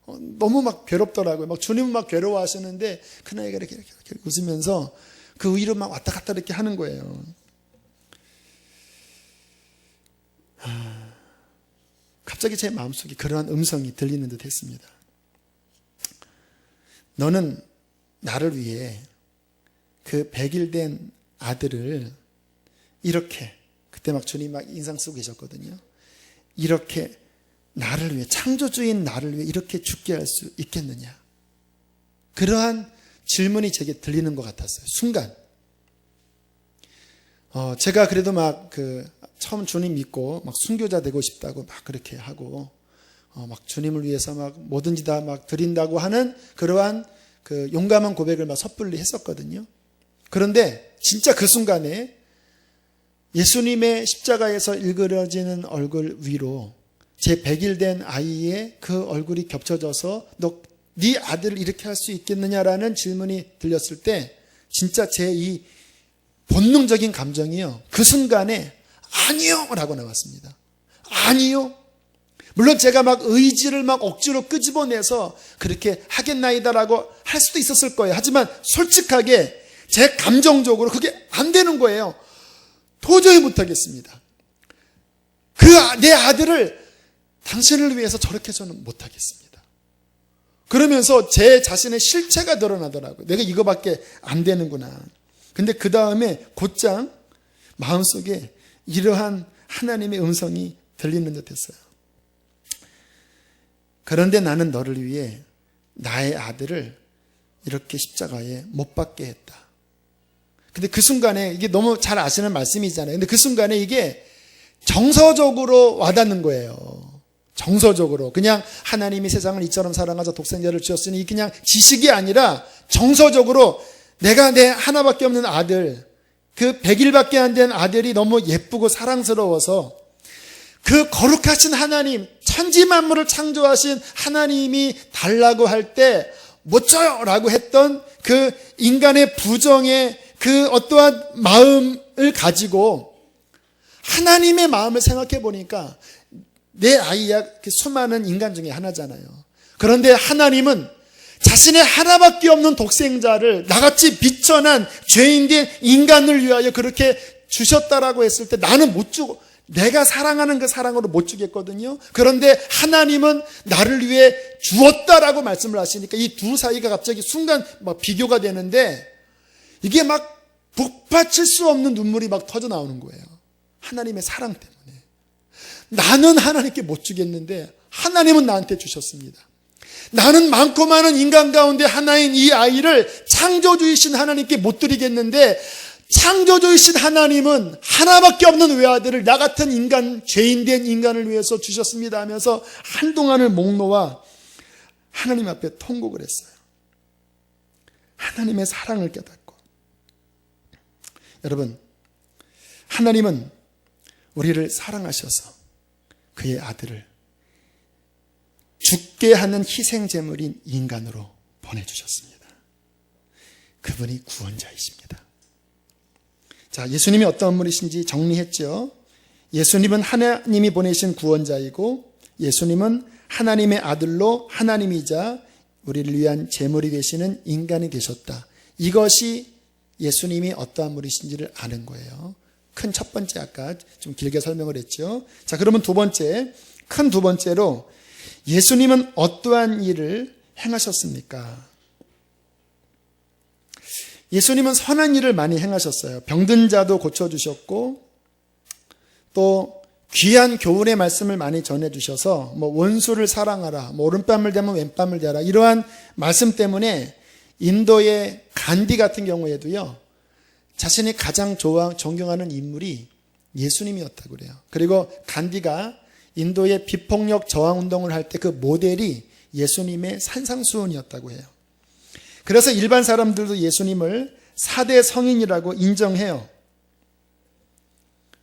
너무 막 괴롭더라고요. 막 주님은 막 괴로워하시는데 큰아이가 이렇게 웃으면서 그 위로 막 왔다 갔다 이렇게 하는 거예요. 갑자기 제 마음속에 그러한 음성이 들리는 듯 했습니다. 너는 나를 위해 그 100일 된 아들을 이렇게, 그때 막 주님 막 인상 쓰고 계셨거든요. 이렇게 나를 위해, 창조주인 나를 위해 이렇게 죽게 할 수 있겠느냐. 그러한 질문이 제게 들리는 것 같았어요. 순간. 제가 그래도 막 처음 주님 믿고 막 순교자 되고 싶다고 막 그렇게 하고, 막 주님을 위해서 막 뭐든지 다 막 드린다고 하는 그러한 그 용감한 고백을 막 섣불리 했었거든요. 그런데 진짜 그 순간에 예수님의 십자가에서 일그러지는 얼굴 위로 제 100일 된 아이의 그 얼굴이 겹쳐져서 네 아들을 이렇게 할 수 있겠느냐라는 질문이 들렸을 때 진짜 제 이 본능적인 감정이요, 그 순간에 아니요 라고 나왔습니다. 아니요. 물론 제가 막 의지를 막 억지로 끄집어내서 그렇게 하겠나이다라고 할 수도 있었을 거예요. 하지만 솔직하게 제 감정적으로 그게 안 되는 거예요. 도저히 못하겠습니다. 내 아들을 당신을 위해서 저렇게 저는 못하겠습니다. 그러면서 제 자신의 실체가 드러나더라고요. 내가 이거밖에 안 되는구나. 근데 그 다음에 곧장 마음속에 이러한 하나님의 음성이 들리는 듯 했어요. 그런데 나는 너를 위해 나의 아들을 이렇게 십자가에 못 박게 했다. 근데 그 순간에, 이게 너무 잘 아시는 말씀이잖아요. 근데 그 순간에 이게 정서적으로 와닿는 거예요. 정서적으로. 그냥 하나님이 세상을 이처럼 사랑하사 독생자를 주었으니 그냥 지식이 아니라 정서적으로 내가 내 하나밖에 없는 아들, 그 100일밖에 안 된 아들이 너무 예쁘고 사랑스러워서 그 거룩하신 하나님, 천지 만물을 창조하신 하나님이 달라고 할 때 못 줘요 라고 했던 그 인간의 부정의 그 어떠한 마음을 가지고 하나님의 마음을 생각해 보니까 내 아이야 그 수많은 인간 중에 하나잖아요. 그런데 하나님은 자신의 하나밖에 없는 독생자를 나같이 비천한 죄인된 인간을 위하여 그렇게 주셨다라고 했을 때 나는 못 주고, 내가 사랑하는 그 사랑으로 못 주겠거든요. 그런데 하나님은 나를 위해 주었다라고 말씀을 하시니까 이 두 사이가 갑자기 순간 막 비교가 되는데 이게 막 북받칠 수 없는 눈물이 막 터져 나오는 거예요. 하나님의 사랑 때문에. 나는 하나님께 못 주겠는데 하나님은 나한테 주셨습니다. 나는 많고 많은 인간 가운데 하나인 이 아이를 창조주이신 하나님께 못 드리겠는데 창조주이신 하나님은 하나밖에 없는 외아들을 나 같은 인간, 죄인된 인간을 위해서 주셨습니다 하면서 한동안을 목 놓아 하나님 앞에 통곡을 했어요. 하나님의 사랑을 깨닫고. 여러분, 하나님은 우리를 사랑하셔서 그의 아들을 죽게 하는 희생제물인 인간으로 보내주셨습니다. 그분이 구원자이십니다. 자, 예수님이 어떤 분이신지 정리했죠. 예수님은 하나님이 보내신 구원자이고 예수님은 하나님의 아들로 하나님이자 우리를 위한 제물이 되시는 인간이 되셨다. 이것이 예수님이 어떠한 분이신지를 아는 거예요. 큰 첫 번째, 아까 좀 길게 설명을 했죠. 자, 그러면 두 번째, 큰 두 번째로 예수님은 어떠한 일을 행하셨습니까? 예수님은 선한 일을 많이 행하셨어요. 병든 자도 고쳐주셨고 또 귀한 교훈의 말씀을 많이 전해주셔서 뭐 원수를 사랑하라, 뭐 오른뺨을 대면 왼뺨을 대라, 이러한 말씀 때문에 인도의 간디 같은 경우에도요, 자신이 가장 존경하는 인물이 예수님이었다고 그래요. 그리고 간디가 인도의 비폭력 저항운동을 할 때 그 모델이 예수님의 산상수훈이었다고 해요. 그래서 일반 사람들도 예수님을 4대 성인이라고 인정해요.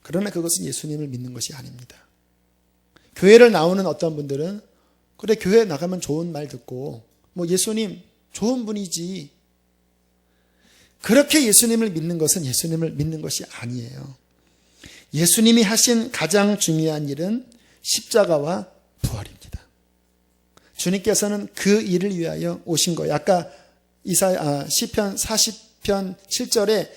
그러나 그것은 예수님을 믿는 것이 아닙니다. 교회를 나오는 어떤 분들은 그래, 교회 나가면 좋은 말 듣고 뭐 예수님 좋은 분이지, 그렇게 예수님을 믿는 것은 예수님을 믿는 것이 아니에요. 예수님이 하신 가장 중요한 일은 십자가와 부활입니다. 주님께서는 그 일을 위하여 오신 거예요. 아까 시편 40편 7절에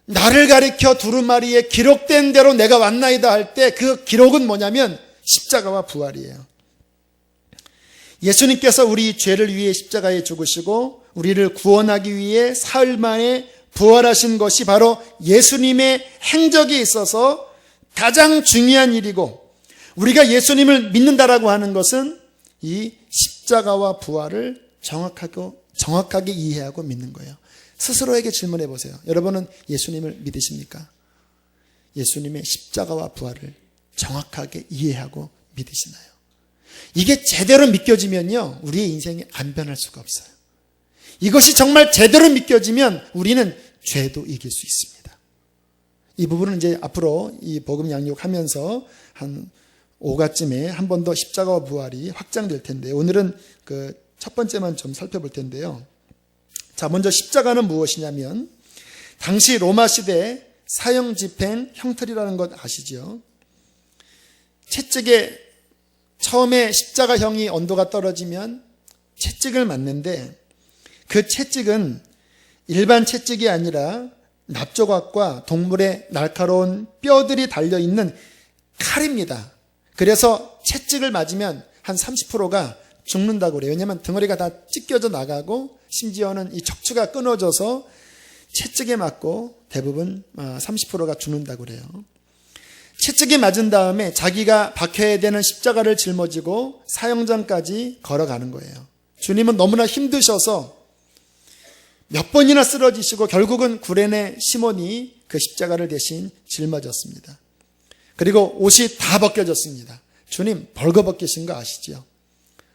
나를 가리켜 두루마리에 기록된 대로 내가 왔나이다 할 때 그 기록은 뭐냐면 십자가와 부활이에요. 예수님께서 우리 죄를 위해 십자가에 죽으시고 우리를 구원하기 위해 사흘 만에 부활하신 것이 바로 예수님의 행적에 있어서 가장 중요한 일이고, 우리가 예수님을 믿는다라고 하는 것은 이 십자가와 부활을 정확하게 이해하고 믿는 거예요. 스스로에게 질문해 보세요. 여러분은 예수님을 믿으십니까? 예수님의 십자가와 부활을 정확하게 이해하고 믿으시나요? 이게 제대로 믿겨지면요, 우리의 인생이 안 변할 수가 없어요. 이것이 정말 제대로 믿겨지면 우리는 죄도 이길 수 있습니다. 이 부분은 이제 앞으로 이 복음 양육하면서 한 5가쯤에 한 번 더 십자가와 부활이 확장될 텐데, 오늘은 그 첫 번째만 좀 살펴볼 텐데요. 자, 먼저 십자가는 무엇이냐면 당시 로마 시대 사형 집행 형틀이라는 것 아시죠? 채찍에 처음에 십자가형이 온도가 떨어지면 채찍을 맞는데 그 채찍은 일반 채찍이 아니라 납조각과 동물의 날카로운 뼈들이 달려있는 칼입니다. 그래서 채찍을 맞으면 한 30%가 죽는다고 그래요. 왜냐하면 덩어리가 다 찢겨져 나가고 심지어는 이 척추가 끊어져서 채찍에 맞고 대부분 30%가 죽는다고 그래요. 채찍이 맞은 다음에 자기가 박혀야 되는 십자가를 짊어지고 사형장까지 걸어가는 거예요. 주님은 너무나 힘드셔서 몇 번이나 쓰러지시고 결국은 구레네 시몬이 그 십자가를 대신 짊어졌습니다. 그리고 옷이 다 벗겨졌습니다. 주님 벌거벗기신 거 아시죠?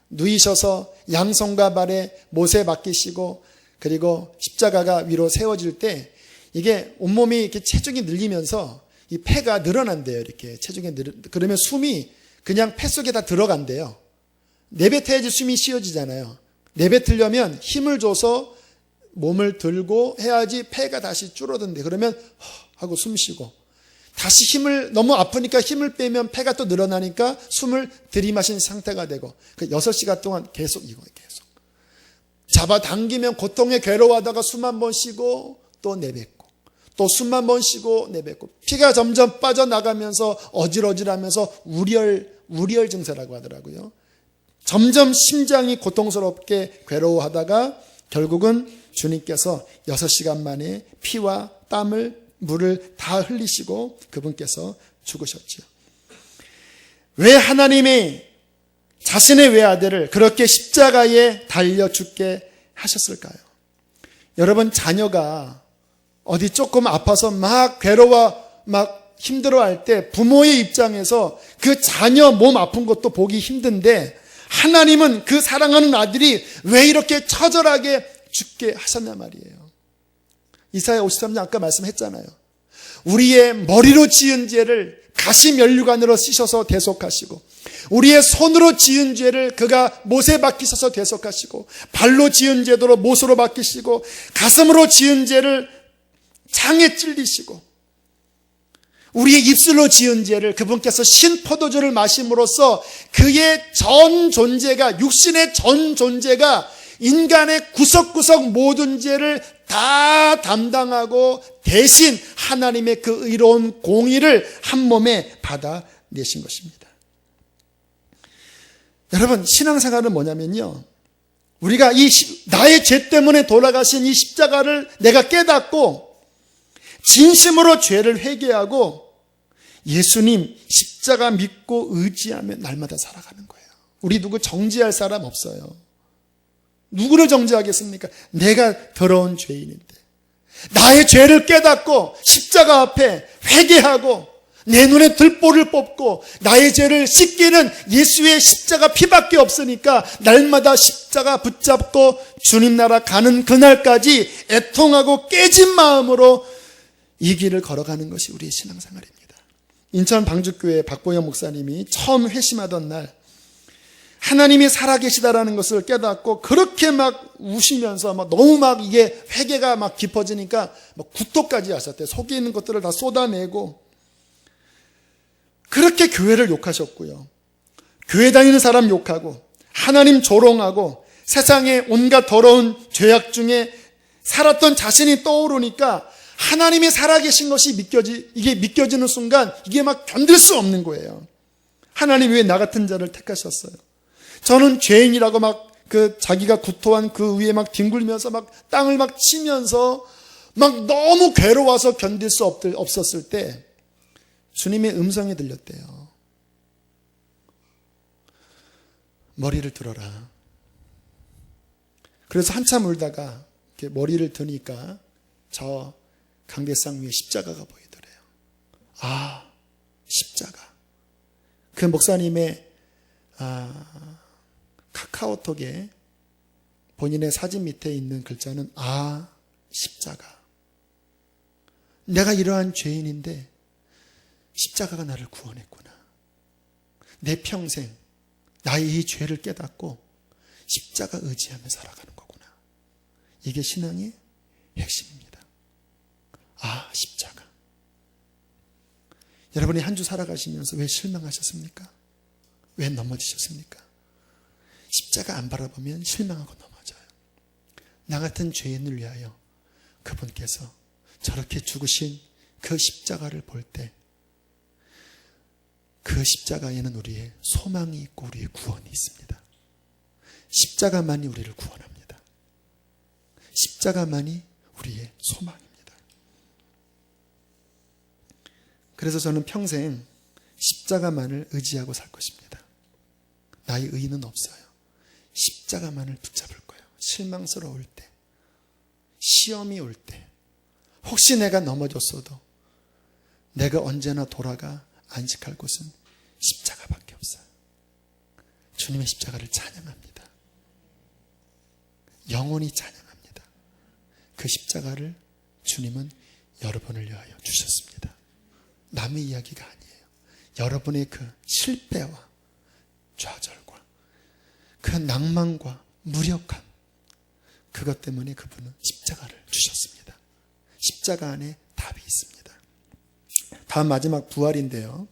누이셔서 양손과 발에 못에 맡기시고 그리고 십자가가 위로 세워질 때 이게 온몸이 이렇게 체중이 늘리면서 이 폐가 늘어난대요. 이렇게 체중이 그러면 숨이 그냥 폐 속에 다 들어간대요. 내뱉어야지 숨이 쉬어지잖아요. 내뱉으려면 힘을 줘서 몸을 들고 해야지 폐가 다시 줄어든대. 그러면 하고 숨 쉬고 다시 힘을 너무 아프니까 힘을 빼면 폐가 또 늘어나니까 숨을 들이마신 상태가 되고 그 6시간 동안 계속 계속 잡아당기면 고통에 괴로워하다가 숨 한 번 쉬고 또 내뱉고 또 숨 한 번 쉬고 내뱉고 피가 점점 빠져나가면서 어질어질하면서 우리열 증세라고 하더라고요. 점점 심장이 고통스럽게 괴로워하다가 결국은 주님께서 6시간 만에 피와 땀을 물을 다 흘리시고 그분께서 죽으셨죠. 왜 하나님이 자신의 외아들을 그렇게 십자가에 달려 죽게 하셨을까요? 여러분 자녀가 어디 조금 아파서 막 괴로워 막 힘들어할 때 부모의 입장에서 그 자녀 몸 아픈 것도 보기 힘든데 하나님은 그 사랑하는 아들이 왜 이렇게 처절하게 죽게 하셨냐 말이에요. 이사야 53장 아까 말씀했잖아요. 우리의 머리로 지은 죄를 가시 면류관으로 씻어서 대속하시고 우리의 손으로 지은 죄를 그가 못에 박히셔서 대속하시고 발로 지은 죄도 못으로 박히시고 가슴으로 지은 죄를 창에 찔리시고 우리의 입술로 지은 죄를 그분께서 신포도주를 마심으로써 그의 전 존재가 육신의 전 존재가 인간의 구석구석 모든 죄를 다 담당하고 대신 하나님의 그 의로운 공의를 한 몸에 받아내신 것입니다. 여러분 신앙생활은 뭐냐면요, 우리가 나의 죄 때문에 돌아가신 이 십자가를 내가 깨닫고 진심으로 죄를 회개하고 예수님 십자가 믿고 의지하며 날마다 살아가는 거예요. 우리 누구 정죄할 사람 없어요. 누구를 정죄하겠습니까? 내가 더러운 죄인인데 나의 죄를 깨닫고 십자가 앞에 회개하고 내 눈에 들보를 뽑고 나의 죄를 씻기는 예수의 십자가 피밖에 없으니까 날마다 십자가 붙잡고 주님 나라 가는 그날까지 애통하고 깨진 마음으로 이 길을 걸어가는 것이 우리의 신앙생활입니다. 인천 방주교회 박보영 목사님이 처음 회심하던 날 하나님이 살아계시다라는 것을 깨닫고 그렇게 막 우시면서 막 너무 막 이게 회개가 막 깊어지니까 막 구토까지 하셨대요. 속에 있는 것들을 다 쏟아내고 그렇게 교회를 욕하셨고요. 교회 다니는 사람 욕하고 하나님 조롱하고 세상의 온갖 더러운 죄악 중에 살았던 자신이 떠오르니까 하나님이 살아계신 것이 이게 믿겨지는 순간 이게 막 견딜 수 없는 거예요. 하나님 왜 나 같은 자를 택하셨어요? 저는 죄인이라고 막 자기가 구토한 그 위에 막 뒹굴면서 막 땅을 막 치면서 막 너무 괴로워서 견딜 수 없었을 때 주님의 음성이 들렸대요. 머리를 들어라. 그래서 한참 울다가 이렇게 머리를 드니까 저 강대상 위에 십자가가 보이더래요. 아, 십자가. 그 목사님의 카카오톡에 본인의 사진 밑에 있는 글자는 아, 십자가. 내가 이러한 죄인인데 십자가가 나를 구원했구나. 내 평생 나의 이 죄를 깨닫고 십자가 의지하며 살아가는 거구나. 이게 신앙의 핵심입니다. 아, 십자가. 여러분이 한 주 살아가시면서 왜 실망하셨습니까? 왜 넘어지셨습니까? 십자가 안 바라보면 실망하고 넘어져요. 나 같은 죄인을 위하여 그분께서 저렇게 죽으신 그 십자가를 볼 때 그 십자가에는 우리의 소망이 있고 우리의 구원이 있습니다. 십자가만이 우리를 구원합니다. 십자가만이 우리의 소망입니다. 그래서 저는 평생 십자가만을 의지하고 살 것입니다. 나의 의는 없어요. 십자가만을 붙잡을 거예요. 실망스러울 때, 시험이 올 때, 혹시 내가 넘어졌어도 내가 언제나 돌아가 안식할 곳은 십자가밖에 없어요. 주님의 십자가를 찬양합니다. 영원히 찬양합니다. 그 십자가를 주님은 여러분을 위하여 주셨습니다. 남의 이야기가 아니에요. 여러분의 그 실패와 좌절과 그 낭만과 무력함, 그것 때문에 그분은 십자가를 주셨습니다. 십자가 안에 답이 있습니다. 다음 마지막 부활인데요.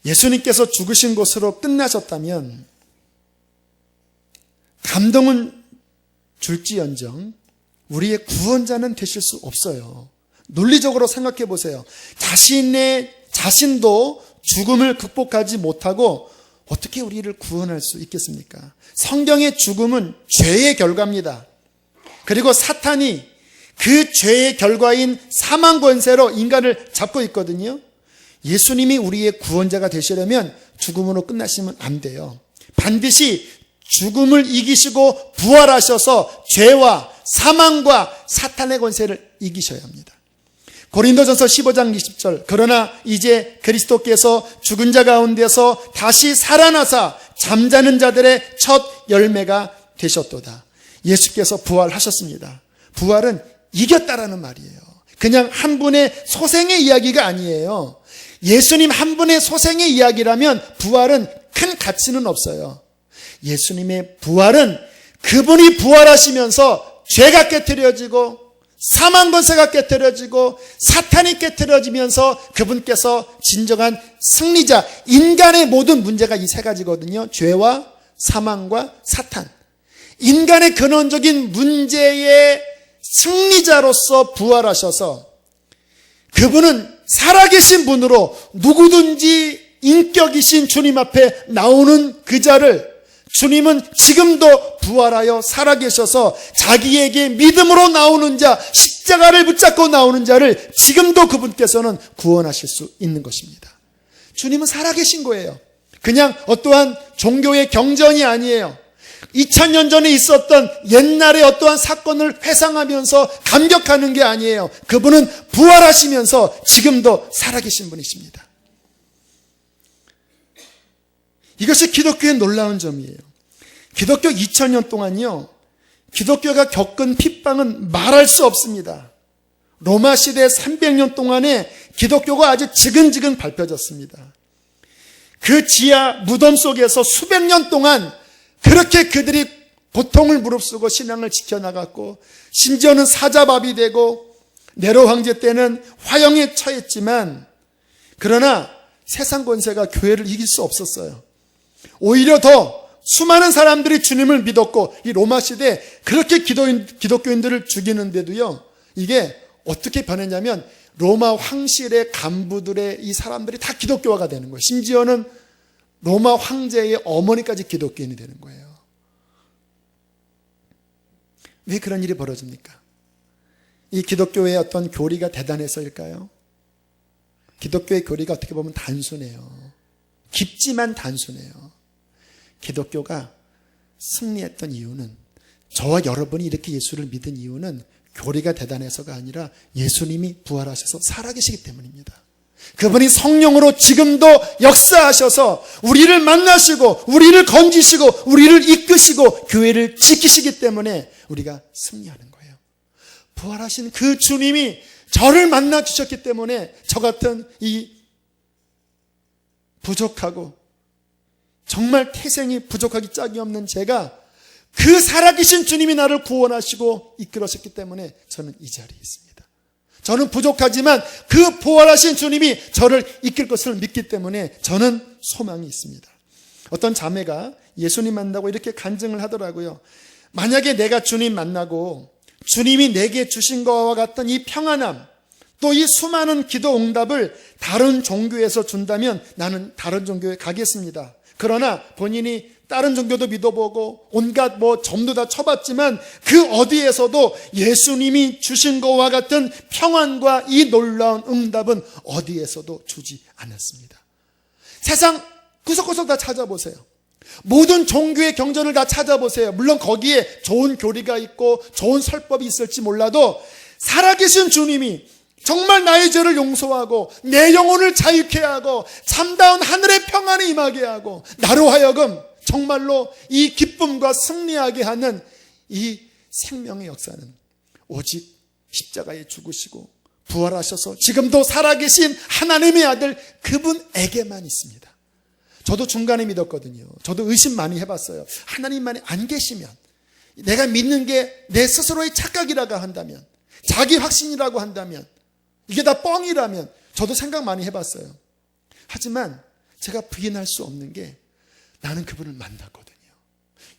예수님께서 죽으신 것으로 끝나셨다면 감동은 줄지언정 우리의 구원자는 되실 수 없어요. 논리적으로 생각해 보세요. 자신도 죽음을 극복하지 못하고 어떻게 우리를 구원할 수 있겠습니까? 성경의 죽음은 죄의 결과입니다. 그리고 사탄이 그 죄의 결과인 사망 권세로 인간을 잡고 있거든요. 예수님이 우리의 구원자가 되시려면 죽음으로 끝나시면 안 돼요. 반드시 죽음을 이기시고 부활하셔서 죄와 사망과 사탄의 권세를 이기셔야 합니다. 고린도전서 15장 20절, 그러나 이제 그리스도께서 죽은 자 가운데서 다시 살아나사 잠자는 자들의 첫 열매가 되셨도다. 예수께서 부활하셨습니다. 부활은 이겼다라는 말이에요. 그냥 한 분의 소생의 이야기가 아니에요. 예수님 한 분의 소생의 이야기라면 부활은 큰 가치는 없어요. 예수님의 부활은 그분이 부활하시면서 죄가 깨트려지고 사망 권세가 깨트려지고 사탄이 깨트려지면서 그분께서 진정한 승리자, 인간의 모든 문제가 이 세 가지거든요. 죄와 사망과 사탄. 인간의 근원적인 문제의 승리자로서 부활하셔서 그분은 살아계신 분으로 누구든지 인격이신 주님 앞에 나오는 그 자를 주님은 지금도 부활하여 살아계셔서 자기에게 믿음으로 나오는 자, 십자가를 붙잡고 나오는 자를 지금도 그분께서는 구원하실 수 있는 것입니다. 주님은 살아계신 거예요. 그냥 어떠한 종교의 경전이 아니에요. 2000년 전에 있었던 옛날의 어떠한 사건을 회상하면서 감격하는 게 아니에요. 그분은 부활하시면서 지금도 살아계신 분이십니다. 이것이 기독교의 놀라운 점이에요. 기독교 2000년 동안요, 기독교가 겪은 핍박은 말할 수 없습니다. 로마 시대 300년 동안에 기독교가 아주 지근지근 밟혀졌습니다. 그 지하 무덤 속에서 수백 년 동안 그렇게 그들이 고통을 무릅쓰고 신앙을 지켜나갔고, 심지어는 사자밥이 되고 네로 황제 때는 화형에 처했지만, 그러나 세상 권세가 교회를 이길 수 없었어요. 오히려 더 수많은 사람들이 주님을 믿었고, 이 로마 시대에 그렇게 기독교인들을 죽이는데도요, 이게 어떻게 변했냐면 로마 황실의 간부들의 이 사람들이 다 기독교화가 되는 거예요. 심지어는 로마 황제의 어머니까지 기독교인이 되는 거예요. 왜 그런 일이 벌어집니까? 이 기독교의 어떤 교리가 대단해서일까요? 기독교의 교리가 어떻게 보면 단순해요. 깊지만 단순해요. 기독교가 승리했던 이유는, 저와 여러분이 이렇게 예수를 믿은 이유는 교리가 대단해서가 아니라 예수님이 부활하셔서 살아계시기 때문입니다. 그분이 성령으로 지금도 역사하셔서 우리를 만나시고 우리를 건지시고 우리를 이끄시고 교회를 지키시기 때문에 우리가 승리하는 거예요. 부활하신 그 주님이 저를 만나 주셨기 때문에 저 같은 이 부족하고 정말 태생이 부족하기 짝이 없는 제가 그 살아계신 주님이 나를 구원하시고 이끌으셨기 때문에 저는 이 자리에 있습니다. 저는 부족하지만 그 부활하신 주님이 저를 이끌 것을 믿기 때문에 저는 소망이 있습니다. 어떤 자매가 예수님 만나고 이렇게 간증을 하더라고요. 만약에 내가 주님 만나고 주님이 내게 주신 것과 같은 이 평안함, 또 이 수많은 기도 응답을 다른 종교에서 준다면 나는 다른 종교에 가겠습니다. 그러나 본인이 다른 종교도 믿어보고 온갖 점도 다 쳐봤지만 그 어디에서도 예수님이 주신 것과 같은 평안과 이 놀라운 응답은 어디에서도 주지 않았습니다. 세상 구석구석 다 찾아보세요. 모든 종교의 경전을 다 찾아보세요. 물론 거기에 좋은 교리가 있고 좋은 설법이 있을지 몰라도 살아계신 주님이 정말 나의 죄를 용서하고 내 영혼을 자유케 하고 참다운 하늘의 평안이 임하게 하고 나로 하여금 정말로 이 기쁨과 승리하게 하는 이 생명의 역사는 오직 십자가에 죽으시고 부활하셔서 지금도 살아계신 하나님의 아들 그분에게만 있습니다. 저도 중간에 믿었거든요. 저도 의심 많이 해봤어요. 하나님만이 안 계시면, 내가 믿는 게 내 스스로의 착각이라고 한다면, 자기 확신이라고 한다면, 이게 다 뻥이라면 저도 생각 많이 해봤어요. 하지만 제가 부인할 수 없는 게 나는 그분을 만났거든요.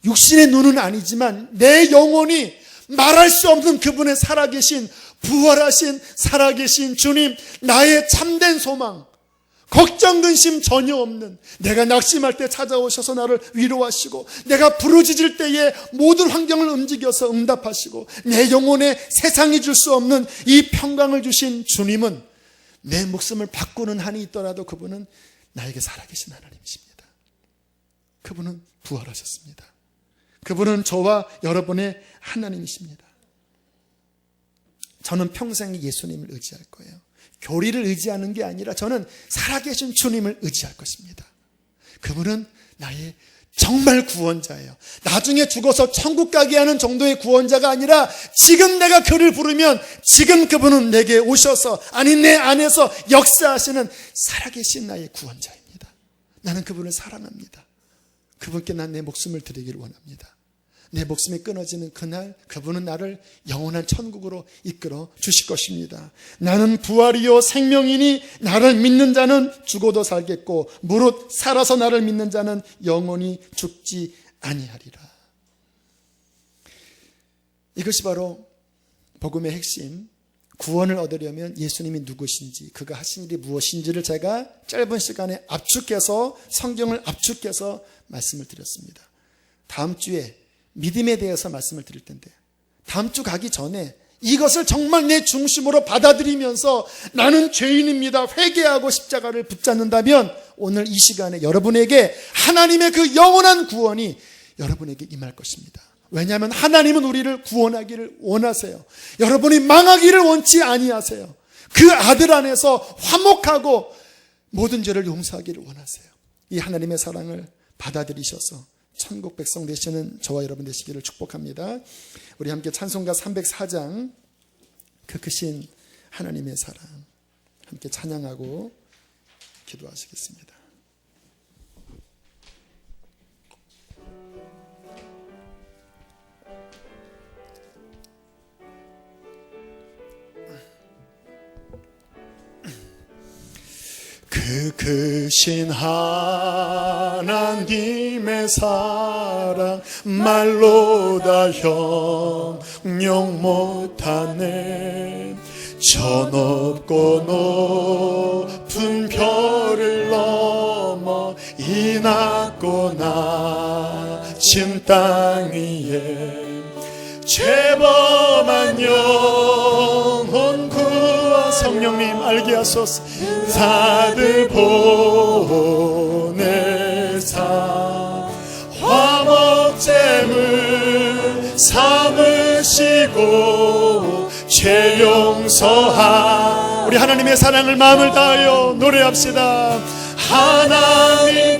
육신의 눈은 아니지만 내 영혼이 말할 수 없는 그분의 살아계신, 부활하신 살아계신 주님, 나의 참된 소망, 걱정 근심 전혀 없는, 내가 낙심할 때 찾아오셔서 나를 위로하시고, 내가 부르짖을 때에 모든 환경을 움직여서 응답하시고, 내 영혼에 세상이 줄 수 없는 이 평강을 주신 주님은 내 목숨을 바꾸는 한이 있더라도 그분은 나에게 살아계신 하나님이십니다. 그분은 부활하셨습니다. 그분은 저와 여러분의 하나님이십니다. 저는 평생 예수님을 의지할 거예요. 교리를 의지하는 게 아니라 저는 살아계신 주님을 의지할 것입니다. 그분은 나의 정말 구원자예요. 나중에 죽어서 천국 가게 하는 정도의 구원자가 아니라 지금 내가 그를 부르면 지금 그분은 내게 오셔서, 아니 내 안에서 역사하시는 살아계신 나의 구원자입니다. 나는 그분을 사랑합니다. 그분께 난 내 목숨을 드리기를 원합니다. 내 목숨이 끊어지는 그날 그분은 나를 영원한 천국으로 이끌어 주실 것입니다. 나는 부활이요 생명이니 나를 믿는 자는 죽어도 살겠고 무릇 살아서 나를 믿는 자는 영원히 죽지 아니하리라. 이것이 바로 복음의 핵심, 구원을 얻으려면 예수님이 누구신지, 그가 하신 일이 무엇인지를 제가 짧은 시간에 압축해서, 성경을 압축해서 말씀을 드렸습니다. 다음 주에 믿음에 대해서 말씀을 드릴 텐데, 다음 주 가기 전에 이것을 정말 내 중심으로 받아들이면서 나는 죄인입니다, 회개하고 십자가를 붙잡는다면 오늘 이 시간에 여러분에게 하나님의 그 영원한 구원이 여러분에게 임할 것입니다. 왜냐하면 하나님은 우리를 구원하기를 원하세요. 여러분이 망하기를 원치 아니하세요. 그 아들 안에서 화목하고 모든 죄를 용서하기를 원하세요. 이 하나님의 사랑을 받아들이셔서 천국 백성 되시는 저와 여러분 되시기를 축복합니다. 우리 함께 찬송가 304장, 그 크신 하나님의 사랑 함께 찬양하고 기도하시겠습니다. 그 크신 하나님의 사랑 말로 다 형용 못하네. 저 높고 높은 별을 넘어 이 낮고 낮은 땅 위에 죄범한 영혼 구원 성령님 알게 하소서. 다들 보내사 화목제물 삼으시고 죄 용서하. 우리 하나님의 사랑을 마음을 다하여 노래합시다. 하나님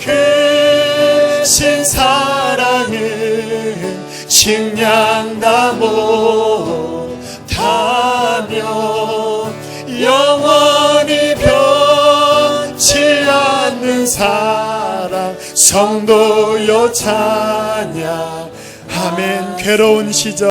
크신 사랑은 식량다 못하며 영원히 변치 않는 사랑 성도여 찬양. 아멘. 괴로운 시절